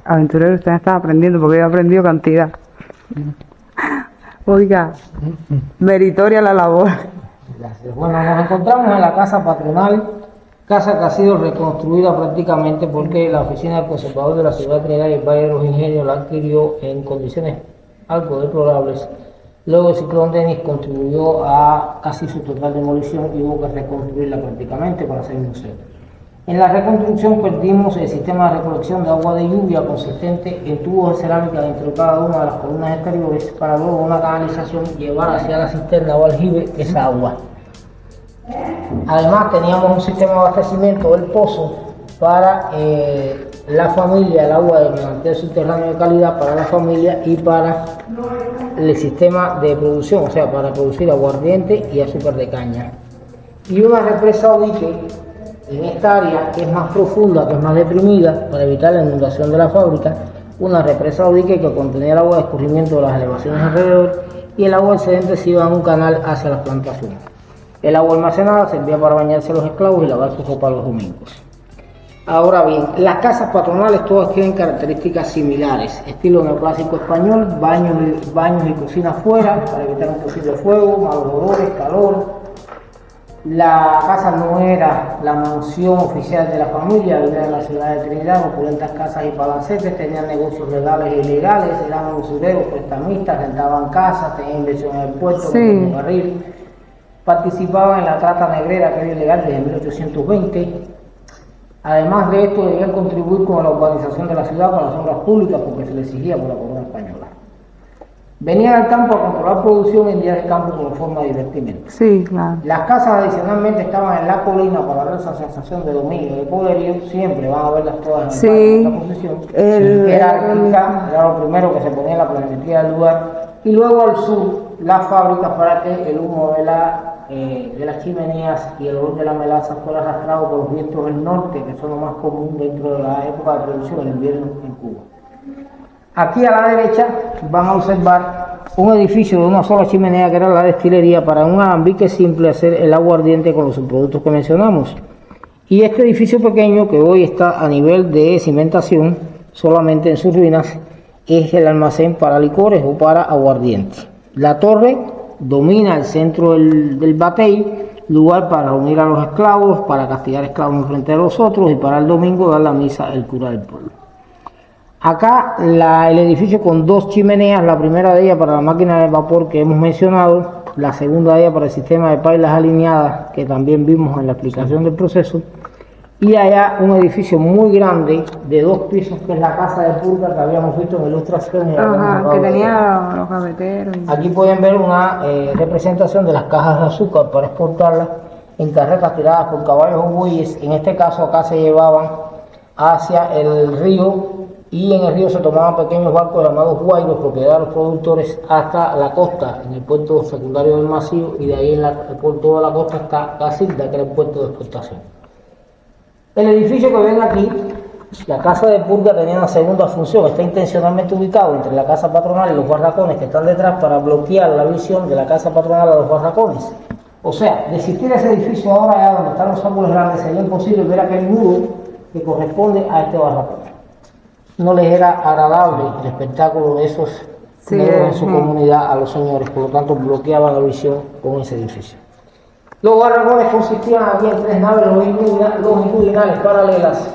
Aventurero, usted está aprendiendo porque yo he aprendido cantidad. Oiga, meritoria la labor. Gracias. Bueno, nos encontramos en la casa patronal, casa que ha sido reconstruida prácticamente porque la oficina del conservador de la ciudad de Trinidad y el Valle de los Ingenios la adquirió en condiciones algo deplorables. Luego el ciclón Denis contribuyó a casi su total demolición y hubo que reconstruirla prácticamente para hacer museo. En la reconstrucción perdimos el sistema de recolección de agua de lluvia consistente en tubos de cerámica dentro de cada una de las columnas exteriores para luego una canalización llevar hacia la cisterna o aljibe esa agua. Además teníamos un sistema de abastecimiento del pozo para la familia, el agua del manantial subterráneo de calidad para la familia y para el sistema de producción, o sea, para producir aguardiente y azúcar de caña. Y una represa o dique en esta área que es más profunda, que es más deprimida, para evitar la inundación de la fábrica, una represa o dique que contenía el agua de escurrimiento de las elevaciones alrededor y el agua excedente se iba en un canal hacia las plantaciones. El agua almacenada servía para bañarse los esclavos y lavar su ropa los domingos. Ahora bien, las casas patronales todas tienen características similares, estilo neoclásico español, baños y cocina afuera para evitar un posible fuego, malos olores, calor. La casa no era la mansión oficial de la familia, vivía en la ciudad de Trinidad, opulentas casas y palacetes, tenían negocios legales e ilegales, eran usureros, prestamistas, rentaban casas, tenían inversión en el puerto, en el barril, participaban en la trata negrera que era ilegal desde 1820. Además de esto, debían contribuir con la urbanización de la ciudad para las obras públicas porque se les exigía por la corona española. Venían al campo a controlar producción en días de campo como forma de divertimento. Sí, claro. Las casas adicionalmente estaban en la colina para dar esa sensación de dominio y de poderío. Siempre van a verlas todas en la posición. Jerárquica, era lo primero que se ponía en la planimetría del lugar. Y luego al sur, las fábricas para que el humo de las chimeneas y el olor de la melaza fuera arrastrado por los vientos del norte, que son lo más común dentro de la época de producción, el invierno en Cuba. Aquí a la derecha van a observar un edificio de una sola chimenea que era la destilería para un alambique simple hacer el agua ardiente con los subproductos que mencionamos. Y este edificio pequeño que hoy está a nivel de cimentación, solamente en sus ruinas, es el almacén para licores o para aguardiente. La torre domina el centro del batey, lugar para reunir a los esclavos, para castigar esclavos en frente de los otros y para el domingo dar la misa el cura del pueblo. Acá el edificio con dos chimeneas, la primera de ellas para la máquina de vapor que hemos mencionado, la segunda de ellas para el sistema de pailas alineadas que también vimos en la explicación del proceso, y allá un edificio muy grande de 2 pisos que es la casa de purga que habíamos visto en ilustraciones. Que tenía los gaveteros. Aquí pueden ver una representación de las cajas de azúcar para exportarlas en carretas tiradas por caballos o bueyes. En este caso acá se llevaban hacia el río y en el río se tomaban pequeños barcos llamados guairos, propiedad de los productores, hasta la costa, en el puerto secundario del Macío, y de ahí por toda la costa está Casilda, que era el puerto de exportación. El edificio que ven aquí, la casa de purga, tenía una segunda función, está intencionalmente ubicado entre la casa patronal y los barracones que están detrás para bloquear la visión de la casa patronal a los barracones. O sea, de existir ese edificio ahora, allá donde están los árboles grandes, sería imposible ver aquel muro que corresponde a este barracón. No les era agradable el espectáculo de esos negros en su comunidad a los señores, por lo tanto bloqueaban la visión con ese edificio. Los barracones consistían aquí en 3 naves longitudinales paralelas.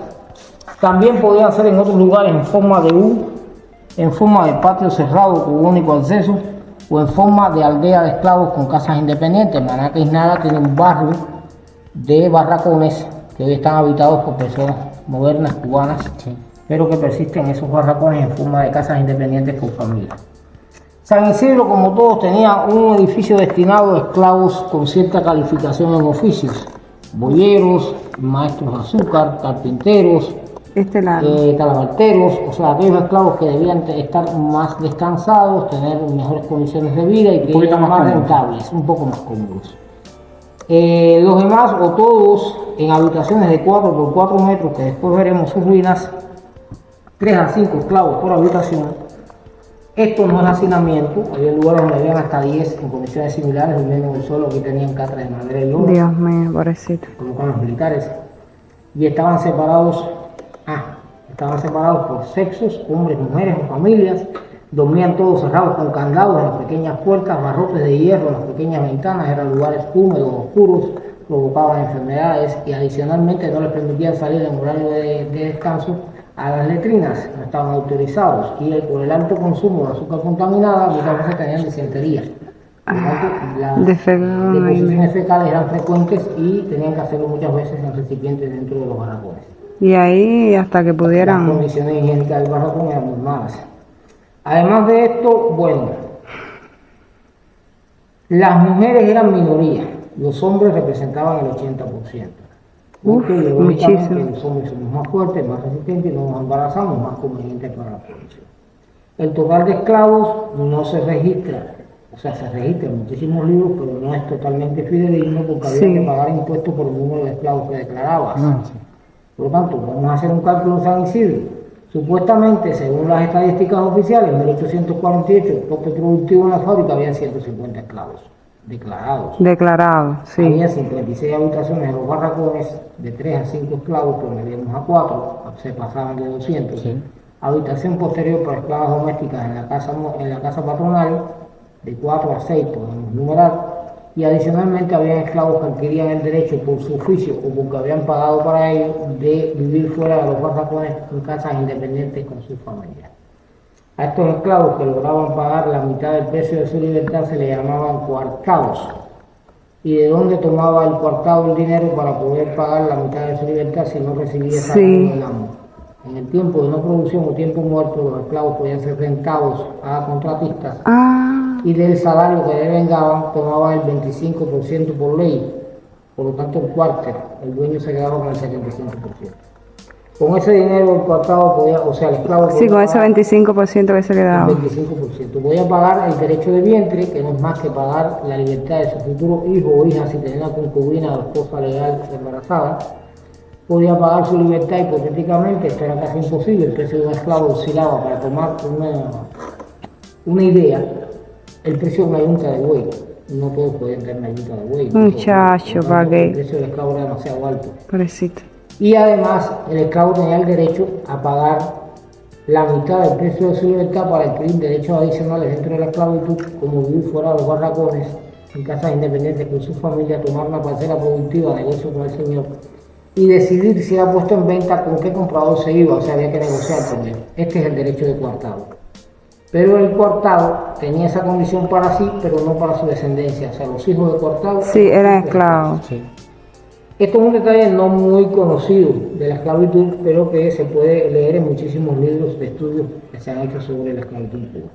También podían ser en otros lugares en forma de U, en forma de patio cerrado con único acceso, o en forma de aldea de esclavos con casas independientes. Manaca Isnada tiene un barrio de barracones que hoy están habitados por personas modernas cubanas, pero que persisten esos barracones en forma de casas independientes con familia. San Isidro, como todos, tenía un edificio destinado a esclavos con cierta calificación en oficios: boyeros, maestros de azúcar, carpinteros, talabarteros, o sea, aquellos esclavos que debían estar más descansados, tener mejores condiciones de vida y que eran más rentables, un poco más cómodos. Los demás, o todos, en habitaciones de 4 por 4 metros, que después veremos sus ruinas, 3 a 5 esclavos por habitación. Esto no es hacinamiento, había lugares donde habían hasta 10 en condiciones similares, durmiendo en el suelo. Aquí tenían catra de madera y lodo. Dios mío, pobrecito. Como con los militares. Y estaban separados por sexos, hombres, mujeres o familias. Dormían todos cerrados con candados en las pequeñas puertas, barrotes de hierro en las pequeñas ventanas. Eran lugares húmedos, oscuros, provocaban enfermedades y adicionalmente no les permitían salir en horario de descanso a las letrinas, no estaban autorizados, y por el alto consumo de azúcar contaminada muchas veces tenían disentería. Por lo tanto, las deposiciones fecales eran frecuentes y tenían que hacerlo muchas veces en recipientes dentro de los barracones. Y ahí hasta que pudieran... Las condiciones higiénicas del barracón eran muy malas. Además de esto, bueno, las mujeres eran minoría, los hombres representaban el 80%. Porque lógicamente los hombres somos más fuertes, más resistentes y no nos embarazamos, más convenientes para la población. El total de esclavos no se registra, o sea, se registran muchísimos libros, pero no es totalmente fidedigno porque había que pagar impuestos por el número de esclavos que declarabas. Por lo tanto, vamos a hacer un cálculo en San Isidro. Supuestamente, según las estadísticas oficiales, en 1848 el tope productivo en la fábrica había 150 esclavos. Declarados, sí. Había 56 habitaciones en los barracones, de 3 a 5 esclavos, promediamos a 4, se pasaban de 200. Sí. Habitación posterior para esclavas domésticas en la casa patronal, de 4 a 6, podemos numerar, y adicionalmente había esclavos que adquirían el derecho por su oficio o porque habían pagado para ello de vivir fuera de los barracones en casas independientes con sus familias. A estos esclavos que lograban pagar la mitad del precio de su libertad se le llamaban coartados. ¿Y de dónde tomaba el coartado el dinero para poder pagar la mitad de su libertad si no recibía salario del amo? En el tiempo de no producción o tiempo muerto, los esclavos podían ser rentados a contratistas y del salario que devengaban tomaban el 25% por ley. Por lo tanto, el cuarter, el dueño se quedaba con el 75%. Con ese dinero el coartado podía, o sea, el esclavo podía con ese 25% que se quedaba. El 25%. Podía pagar el derecho de vientre, que no es más que pagar la libertad de su futuro hijo o hija si tenía una concubina o esposa legal embarazada. Podía pagar su libertad hipotéticamente, esto era casi imposible, el precio de un esclavo oscilaba, para tomar una idea, el precio de una yunta de buey. No todos podían tener una yunta de buey. Muchacho, ¿para qué? El precio del esclavo era demasiado alto. Pobrecito. Y además el esclavo tenía el derecho a pagar la mitad del precio de su libertad para adquirir derechos adicionales dentro de la esclavitud, como vivir fuera de los barracones, en casas independientes con su familia, tomar una parcela productiva, negocio con el señor, y decidir si era puesto en venta, con qué comprador se iba, o sea, había que negociar con él. Este es el derecho de coartado. Pero el coartado tenía esa condición para sí, pero no para su descendencia, o sea, los hijos de coartado... Sí, eran esclavos. Sí. Esto es un detalle no muy conocido de la esclavitud, pero que se puede leer en muchísimos libros de estudios que se han hecho sobre la esclavitud en Cuba.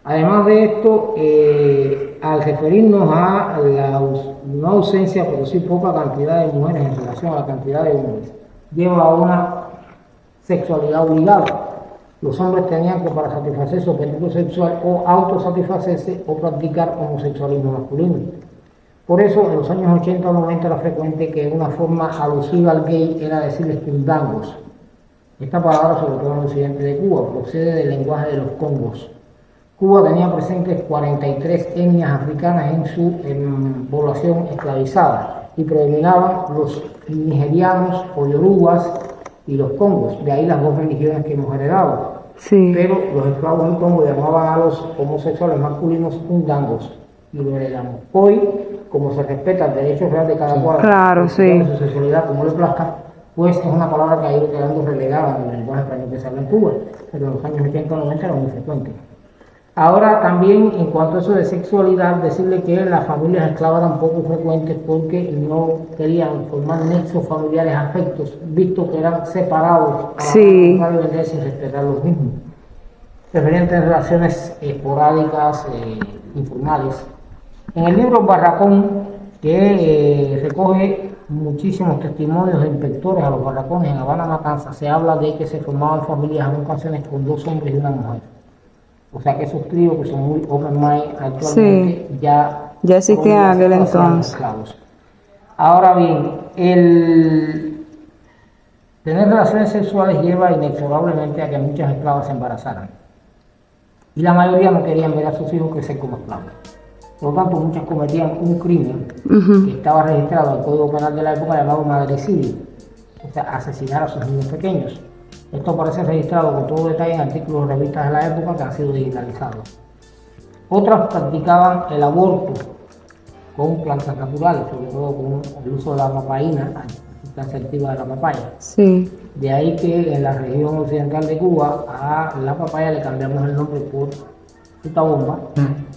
Además de esto, al referirnos a no ausencia, pero sí poca cantidad de mujeres en relación a la cantidad de hombres, lleva a una sexualidad obligada. Los hombres tenían que, para satisfacer su apetito sexual, o autosatisfacerse o practicar homosexualismo masculino. Por eso, en los años 80 o 90 era frecuente que una forma alusiva al gay era decirles cundangos. Esta palabra, sobre todo en el occidente de Cuba, procede del lenguaje de los congos. Cuba tenía presentes 43 etnias africanas en su población esclavizada y predominaban los nigerianos o yorubas y los congos, de ahí las dos religiones que hemos heredado. Sí. Pero los esclavos en Congo llamaban a los homosexuales masculinos cundangos y lo heredamos. Hoy, como se respeta el derecho real de cada cual, claro, su sexualidad como le plazca, pues es una palabra que ha ido quedando relegada en el lenguaje español que se habla en Cuba, pero en los años 80 o 90 era muy frecuente. Ahora también, en cuanto a eso de sexualidad, decirle que las familias esclavas eran poco frecuentes porque no querían formar nexos familiares afectos, visto que eran separados para poder vender sin respetar los mismos. preferían tener relaciones esporádicas, informales. En el libro Barracón, que recoge muchísimos testimonios de inspectores a los barracones en Habana, Matanzas, se habla de que se formaban familias en ocasiones con 2 hombres y una mujer. O sea que esos tríos que son muy open mind actualmente ya existían en aquel entonces. Esclavos. Ahora bien, el tener relaciones sexuales lleva inexorablemente a que muchas esclavas se embarazaran. Y la mayoría no querían ver a sus hijos crecer como esclavos. Por lo tanto, muchas cometían un crimen que estaba registrado en el Código Penal de la época llamado magricidio, o sea, asesinar a sus niños pequeños. Esto aparece registrado con todo detalle en artículos de revistas de la época que han sido digitalizados. Otras practicaban el aborto con plantas naturales, sobre todo con el uso de la papaína, la sustancia activa de la papaya. Sí. De ahí que en la región occidental de Cuba a la papaya le cambiamos el nombre por fruta bomba,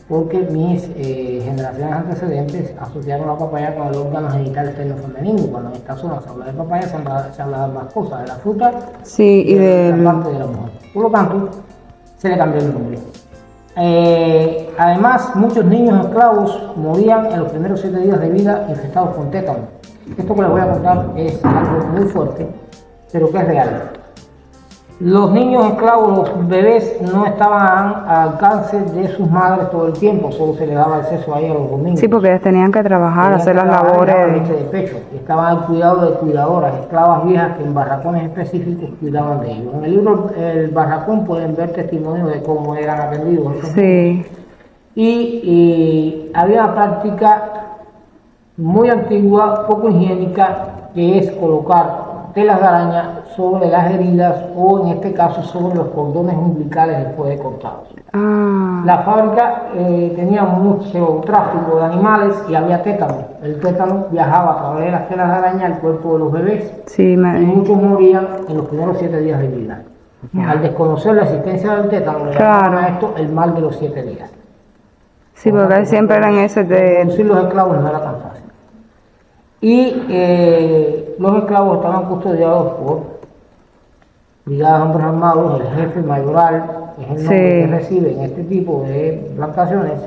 porque mis generaciones antecedentes asociaron la papaya con el órgano genital externo femenino. Cuando en esta zona se habla de papaya, se habla de más cosas, de la fruta y de la parte de la mujer. Por lo tanto, se le cambió el nombre. Además, muchos niños esclavos morían en los primeros 7 días de vida infectados con tétano. Esto que les voy a contar es algo muy fuerte, pero que es real. Los niños esclavos, los bebés, no estaban al alcance de sus madres todo el tiempo, solo se les daba acceso a ellos los domingos. Sí, porque ellas tenían que trabajar, hacer las labores. Leche de pecho, estaban al cuidado de cuidadoras, esclavas viejas que en barracones específicos cuidaban de ellos. En el libro El Barracón pueden ver testimonios de cómo eran atendidos. Sí. Y había una práctica muy antigua, poco higiénica, que es colocar telas de araña sobre las heridas o en este caso sobre los cordones umbilicales después de cortados. La fábrica tenía mucho tráfico de animales y había tétano. El tétano viajaba a través de las telas de araña al cuerpo de los bebés y muchos morían en los primeros 7 días de vida. Al desconocer la existencia del tétano, le llamaban a esto el mal de los 7 días. Sí, porque siempre eran ese de... Producir los esclavos no era tan fácil. Y los esclavos estaban custodiados por brigadas de hombres armados. El jefe mayoral es el nombre que reciben este tipo de plantaciones.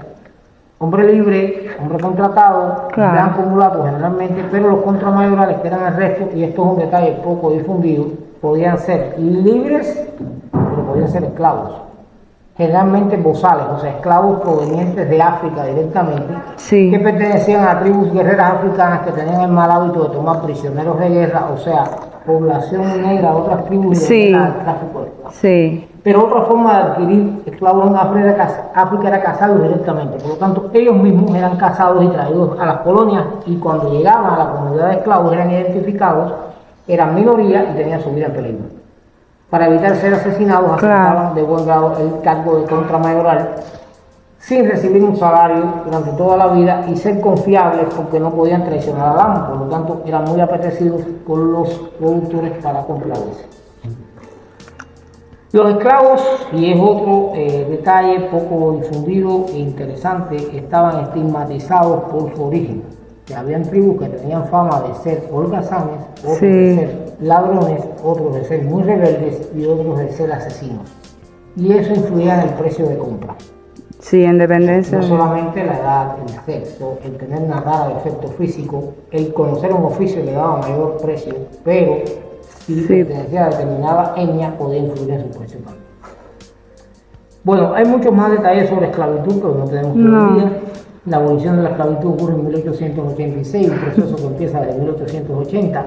Hombre libre, hombre contratado, blanco mulato generalmente, pero los contramayorales, que eran el resto, y esto es un detalle poco difundido, podían ser libres, pero podían ser esclavos. Generalmente bozales, o sea, esclavos provenientes de África directamente, que pertenecían a tribus guerreras africanas que tenían el mal hábito de tomar prisioneros de guerra, o sea, población negra de otras tribus y al tráfico de esclavos. Pero otra forma de adquirir esclavos en África era cazarlos directamente. Por lo tanto, ellos mismos eran cazados y traídos a las colonias, y cuando llegaban a la comunidad de esclavos eran identificados, eran minoría y tenían su vida en peligro. Para evitar ser asesinados, aceptaban de buen grado el cargo de contramayoral sin recibir un salario durante toda la vida y ser confiables porque no podían traicionar al amo. Por lo tanto, eran muy apetecidos por los productores para comprarles. Los esclavos, y es otro detalle poco difundido e interesante, estaban estigmatizados por su origen. Que habían tribus que tenían fama de ser holgazanes, otros de ser ladrones, otros de ser muy rebeldes y otros de ser asesinos. Y eso influía en el precio de compra. Sí, en dependencia. No solamente la edad, el sexo, el tener una rara de efecto físico, el conocer un oficio le daba mayor precio, pero si pertenecía a determinada etnia podía influir en su precio también. Bueno, hay muchos más detalles sobre esclavitud, pero no tenemos que olvidar. La abolición de la esclavitud ocurre en 1886, un proceso que empieza desde 1880,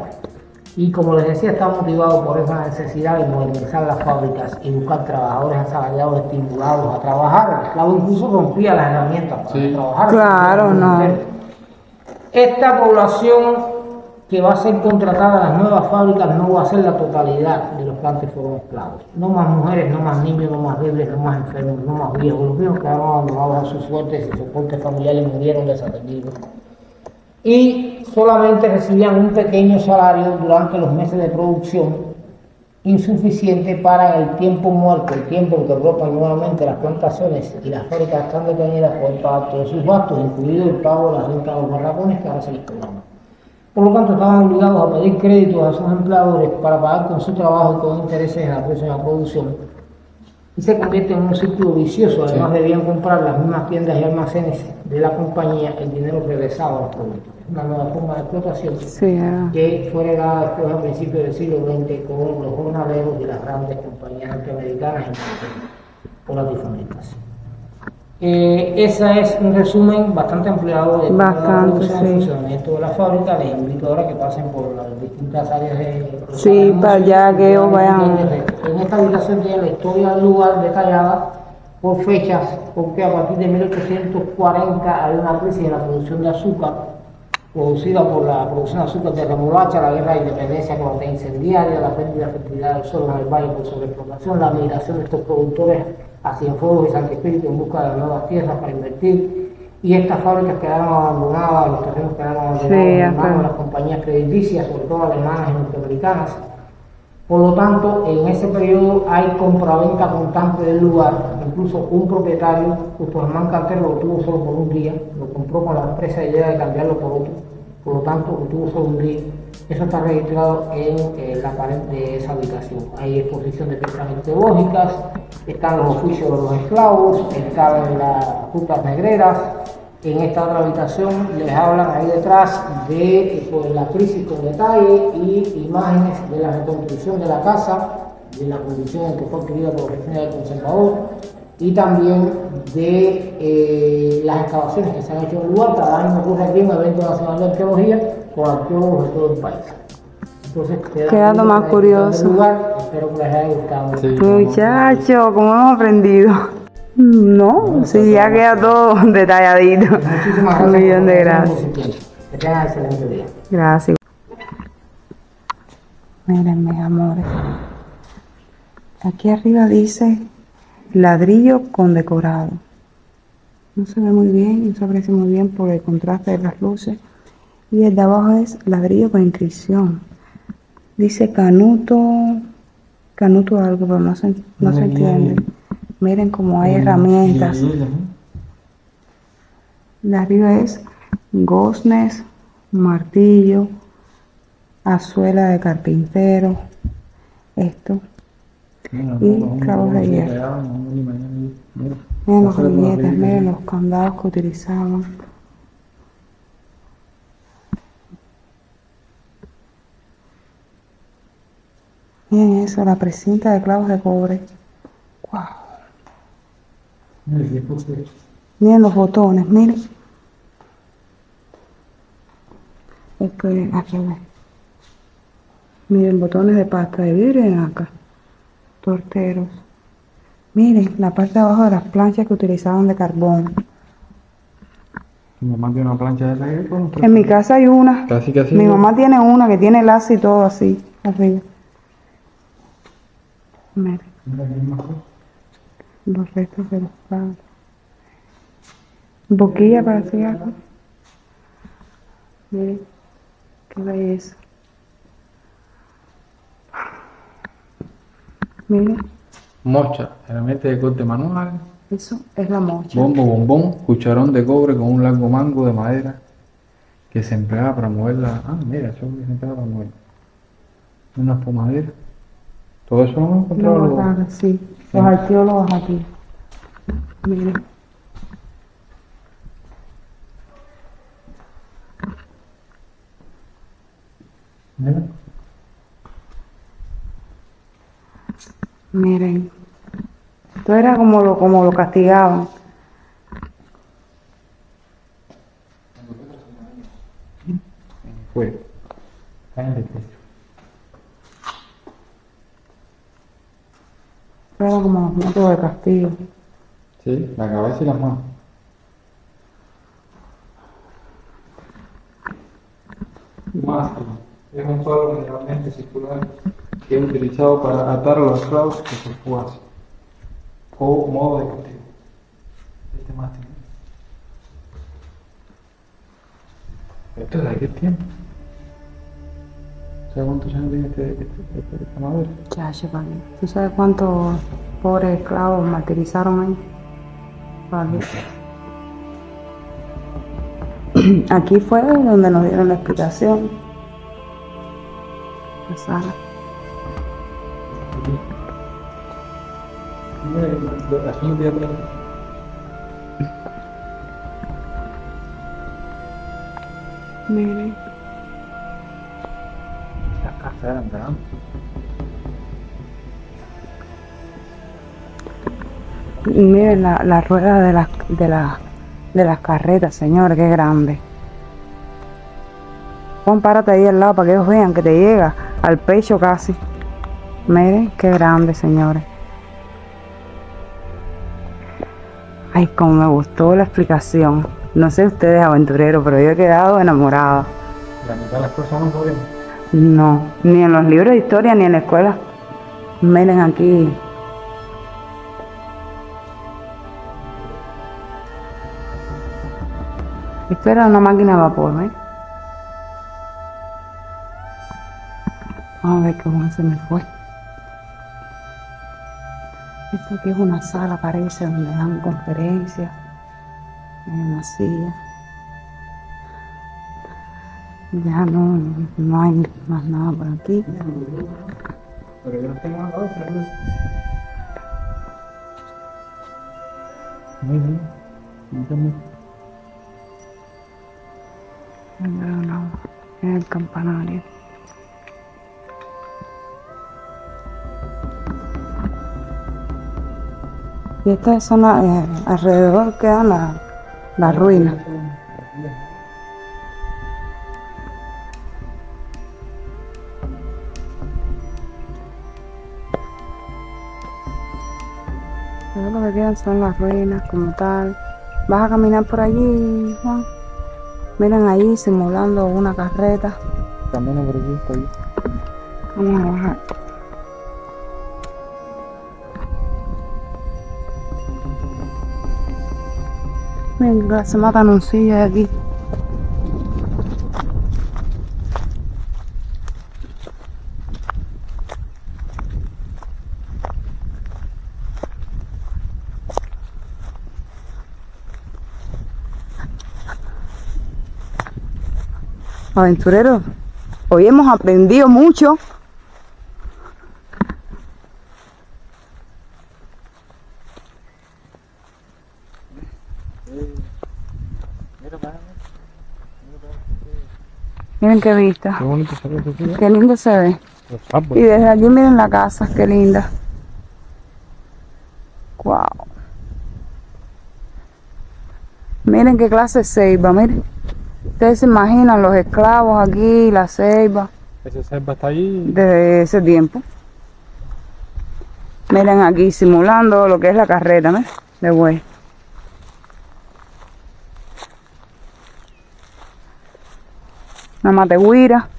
y como les decía, está motivado por esa necesidad de modernizar las fábricas y buscar trabajadores asalariados estimulados a trabajar. El esclavo incluso rompía las herramientas para trabajar. Claro, no. Esta población que va a ser contratada a las nuevas fábricas no va a ser la totalidad de los que antes fueron esclavos. No más mujeres, no más niños, no más débiles, no más enfermos, no más viejos. Los viejos quedaron abandonados a sus suertes y soportes familiares murieron desatendidos. Y solamente recibían un pequeño salario durante los meses de producción, insuficiente para el tiempo muerto, el tiempo en que brotan nuevamente las plantaciones y las fábricas están detenidas por pagar todos sus gastos, incluido el pago de la renta de los barracones que ahora se les cobraba. Por lo tanto, estaban obligados a pedir créditos a sus empleadores para pagar con su trabajo y con intereses en la próxima producción. y se convierte en un círculo vicioso. Además debían comprar las mismas tiendas y almacenes de la compañía el dinero regresado a los productos. Es una nueva forma de explotación que fue heredada después a principios del siglo XX con los jornaleros y las grandes compañías norteamericanas por las diferencias. Ese es un resumen bastante ampliado de toda la producción y funcionamiento de la fábrica. Les invito ahora que pasen por las distintas áreas de para allá que ellos vayan. En esta habitación tiene la historia del lugar detallada por fechas, porque a partir de 1840 hay una crisis en la producción de azúcar, producida por la producción de azúcar de remolacha, la guerra de independencia con la incendiaria, la pérdida de fertilidad del suelo en el valle por sobreexplotación, la migración de estos productores hacia Cienfuegos y Santo Espíritu en busca de nuevas tierras para invertir, y estas fábricas quedaron abandonadas, los terrenos quedaron abandonados en manos de las compañías crediticias, sobre todo alemanas y norteamericanas. Por lo tanto, en ese periodo hay compraventa constante del lugar. Incluso un propietario, Justo Germán Cartero, lo tuvo solo por un día, lo compró con la empresa idea de cambiarlo por otro, por lo tanto lo tuvo solo un día. Eso está registrado en la pared de esa habitación. Hay exposición de piezas arqueológicas, están los oficios de los esclavos, están las rutas negreras. En esta otra habitación les hablan ahí detrás de la crisis con detalle y imágenes de la reconstrucción de la casa, de la condición en que fue adquirida por los del conservador, y también de las excavaciones que se han hecho en el lugar. Cada año ocurre aquí un evento nacional de arqueología con arqueólogos de todo el país. Entonces, quedando más curioso. Espero que les haya gustado. Sí. Muchachos, ¿cómo hemos aprendido? No, sí, ya queda todo detalladito. Muchísimas gracias. Un millón de gracias. Que tengan excelente día. Gracias. Miren, mis amores. Aquí arriba dice ladrillo con decorado. No se ve muy bien, no se aprecia muy bien por el contraste de las luces. Y el de abajo es ladrillo con inscripción. Dice Canuto algo, pero no se entiende. Miren cómo hay herramientas. De arriba es goznes, martillo, azuela de carpintero, esto, y clavos de hierro. Miren los grilletes, miren los candados que utilizaban. Miren eso, la precinta de clavos de cobre. Wow. Miren los botones, miren. Aquí ven. Miren, botones de pasta de vidrio, ven acá. Torteros. Miren, la parte de abajo de las planchas que utilizaban de carbón. Mi mamá tiene una plancha de esa. En mi casa hay una. Casi. Mi mamá tiene una que tiene lazo y todo así, arriba. Miren. Los restos de los padres. Boquilla para cigarro. Miren, qué belleza. Miren. Mocha, herramienta de corte manual. Eso es la mocha. Bombo, bombón, cucharón de cobre con un largo mango de madera que se empleaba para mover la... Ah, mira, eso que se empleaba para mover. Una pomadera. Todo eso lo hemos encontrado. No, sí, los arqueólogos aquí. Miren. Mira. Miren. Esto era como lo castigaban. Fue. Caen de techo. Esto era como los métodos de castigo. Sí, la cabeza y las manos. Máscara. Es un palo generalmente circular que es utilizado para atar a los esclavos que se fugasen. O modo de castigo. Este mástil. ¿Esto de qué tiempo? ¿Sabes cuántos años tiene esta madera? Chacho, vale. ¿Tú sabes cuántos pobres esclavos martirizaron ahí? Vale. Aquí fue donde nos dieron la explicación. La sala. Hace unos días atrás. Miren. Las casas eran grandes. Miren la rueda de las carretas, señores, qué grande. Juan, párate ahí al lado para que ellos vean que te llega al pecho casi. Miren, qué grande, señores. Ay, como me gustó la explicación. No sé ustedes, aventureros, pero yo he quedado enamorada. La mitad de las cosas no podemos. No, ni en los libros de historia, ni en la escuela. Miren aquí. Esto era una máquina de vapor, ¿ves? Vamos a ver cómo se me fue. Esto aquí es una sala, parece, donde dan conferencias. Hay una silla. Ya no hay más nada por aquí. Pero yo no tengo nada otra, ¿no? Mira, No, en el campanario. Y estas son alrededor quedan las ruinas. Todo lo que quedan son las ruinas como tal. Vas a caminar por allí, Juan. Miren ahí simulando una carreta. También por aquí, está ahí. Vamos a bajar. Venga, se matan un silla de aquí. Aventureros, hoy hemos aprendido mucho. Miren qué vista. Qué bonito se ve eso, tío. Qué lindo se ve. Los Y árboles. desde allí miren la casa, qué linda. Wow. Miren qué clase de ceiba, miren. Ustedes se imaginan los esclavos aquí, la ceiba, Ese selva está allí. desde ese tiempo. Miren aquí simulando lo que es la carreta, ¿ves? De buey. Una mate guira.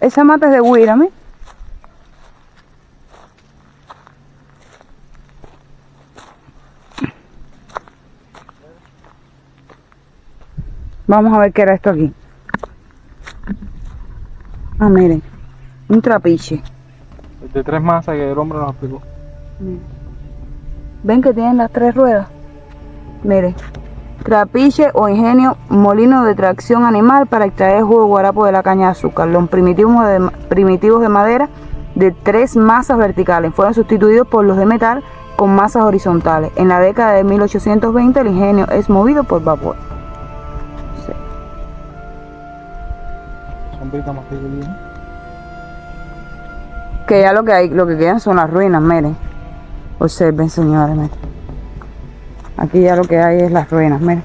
Esa mate es de guira, ¿ves? Vamos a ver qué era esto aquí. Ah, miren. Un trapiche. De 3 masas que el hombre nos explicó. ¿Ven que tienen las 3 ruedas? Miren. Trapiche o ingenio, molino de tracción animal para extraer el jugo de guarapo de la caña de azúcar. Los primitivos de madera de 3 masas verticales fueron sustituidos por los de metal con masas horizontales. En la década de 1820 el ingenio es movido por vapor. Sombrita más pequeña. Que ya lo que quedan son las ruinas, miren. Observen, señores, miren. Aquí ya lo que hay es las ruinas, miren.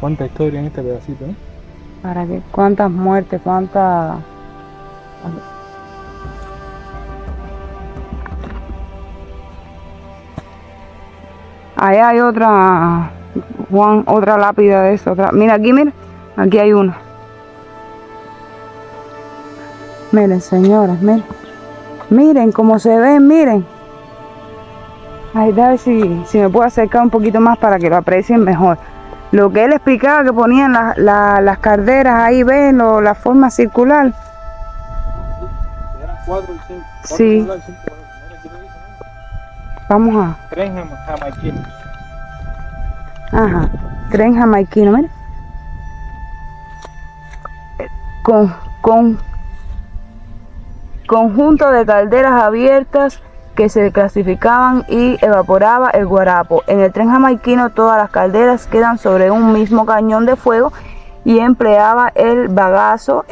Cuánta historia en este pedacito, ¿eh? ¿Para qué? ¿Cuántas muertes? ¿Cuántas? Allá hay otra, Juan, otra lápida de eso. Mira aquí, mira. Aquí hay una. Miren, señoras, miren. Miren cómo se ven, miren. Ay, a ver si me puedo acercar un poquito más para que lo aprecien mejor. Lo que él explicaba que ponían las calderas ahí, ven, la forma circular. Eran 4 y 5. Sí. Vamos a... Tren jamaiquino. Ajá, tren jamaiquino, mira. conjunto de calderas abiertas que se clasificaban y evaporaba el guarapo. En el tren jamaiquino todas las calderas quedan sobre un mismo cañón de fuego y empleaba el bagazo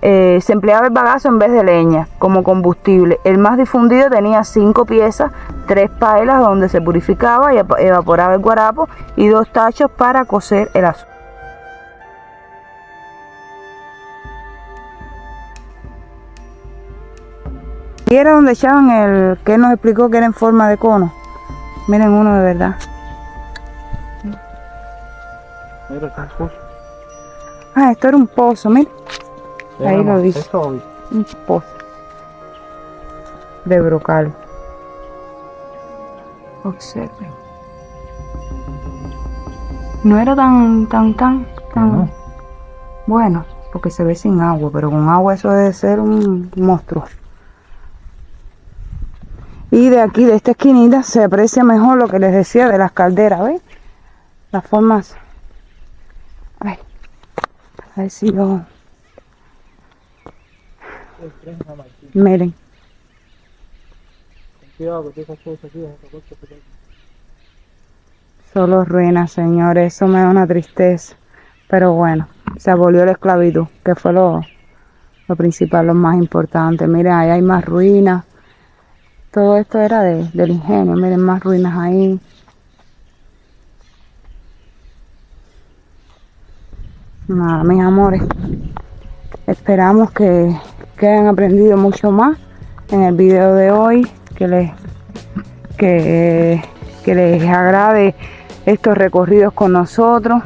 se empleaba el bagazo en vez de leña como combustible. El más difundido tenía 5 piezas, 3 pailas donde se purificaba y evaporaba el guarapo y 2 tachos para cocer el azúcar. Y era donde echaban el que nos explicó que era en forma de cono. Miren uno de verdad. Mira, está el pozo. Ah, esto era un pozo, miren. Ahí lo dice. Eso, Un pozo de brocal. Observen. No era tan no. bueno, porque se ve sin agua, pero con agua eso debe ser un monstruo. Y de aquí, de esta esquinita, se aprecia mejor lo que les decía de las calderas, ¿ven? Las formas. Ay, a ver si lo... Miren. Cuidado que esas cosas aquí, Solo ruinas, señores. Eso me da una tristeza. Pero bueno, se abolió la esclavitud, que fue lo principal, lo más importante. Miren, ahí hay más ruinas. Todo esto era del ingenio. Miren, más ruinas ahí. Nada, mis amores. Esperamos que hayan aprendido mucho más en el video de hoy. Que les agrade estos recorridos con nosotros.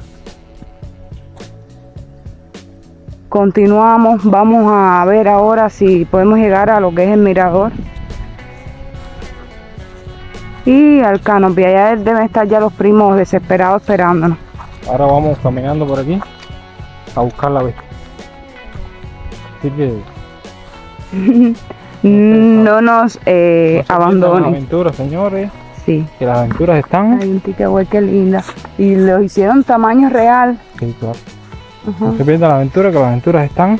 Continuamos. Vamos a ver ahora si podemos llegar a lo que es el mirador. Y al canopy, allá deben estar ya los primos desesperados esperándonos. Ahora vamos caminando por aquí a buscar la bestia. Así que no nos abandonen. Las aventuras, señores. Sí. Que las aventuras están. Hay un ticket, qué linda. Y lo hicieron tamaño real. Sí, claro. No se pierda la aventura, que las aventuras están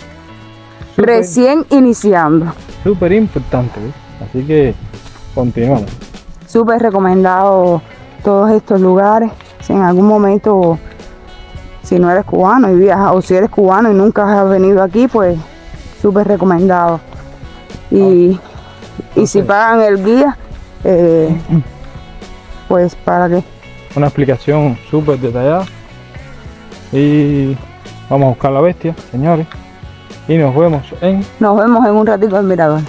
recién iniciando. súper importantes, ¿ves? Así que continuamos. Súper recomendado todos estos lugares. Si en algún momento, si no eres cubano y viajas, o si eres cubano y nunca has venido aquí, pues súper recomendado. Y si pagan el guía, pues ¿para qué? Una explicación súper detallada. Y vamos a buscar la bestia, señores. Y nos vemos en un ratito al mirador.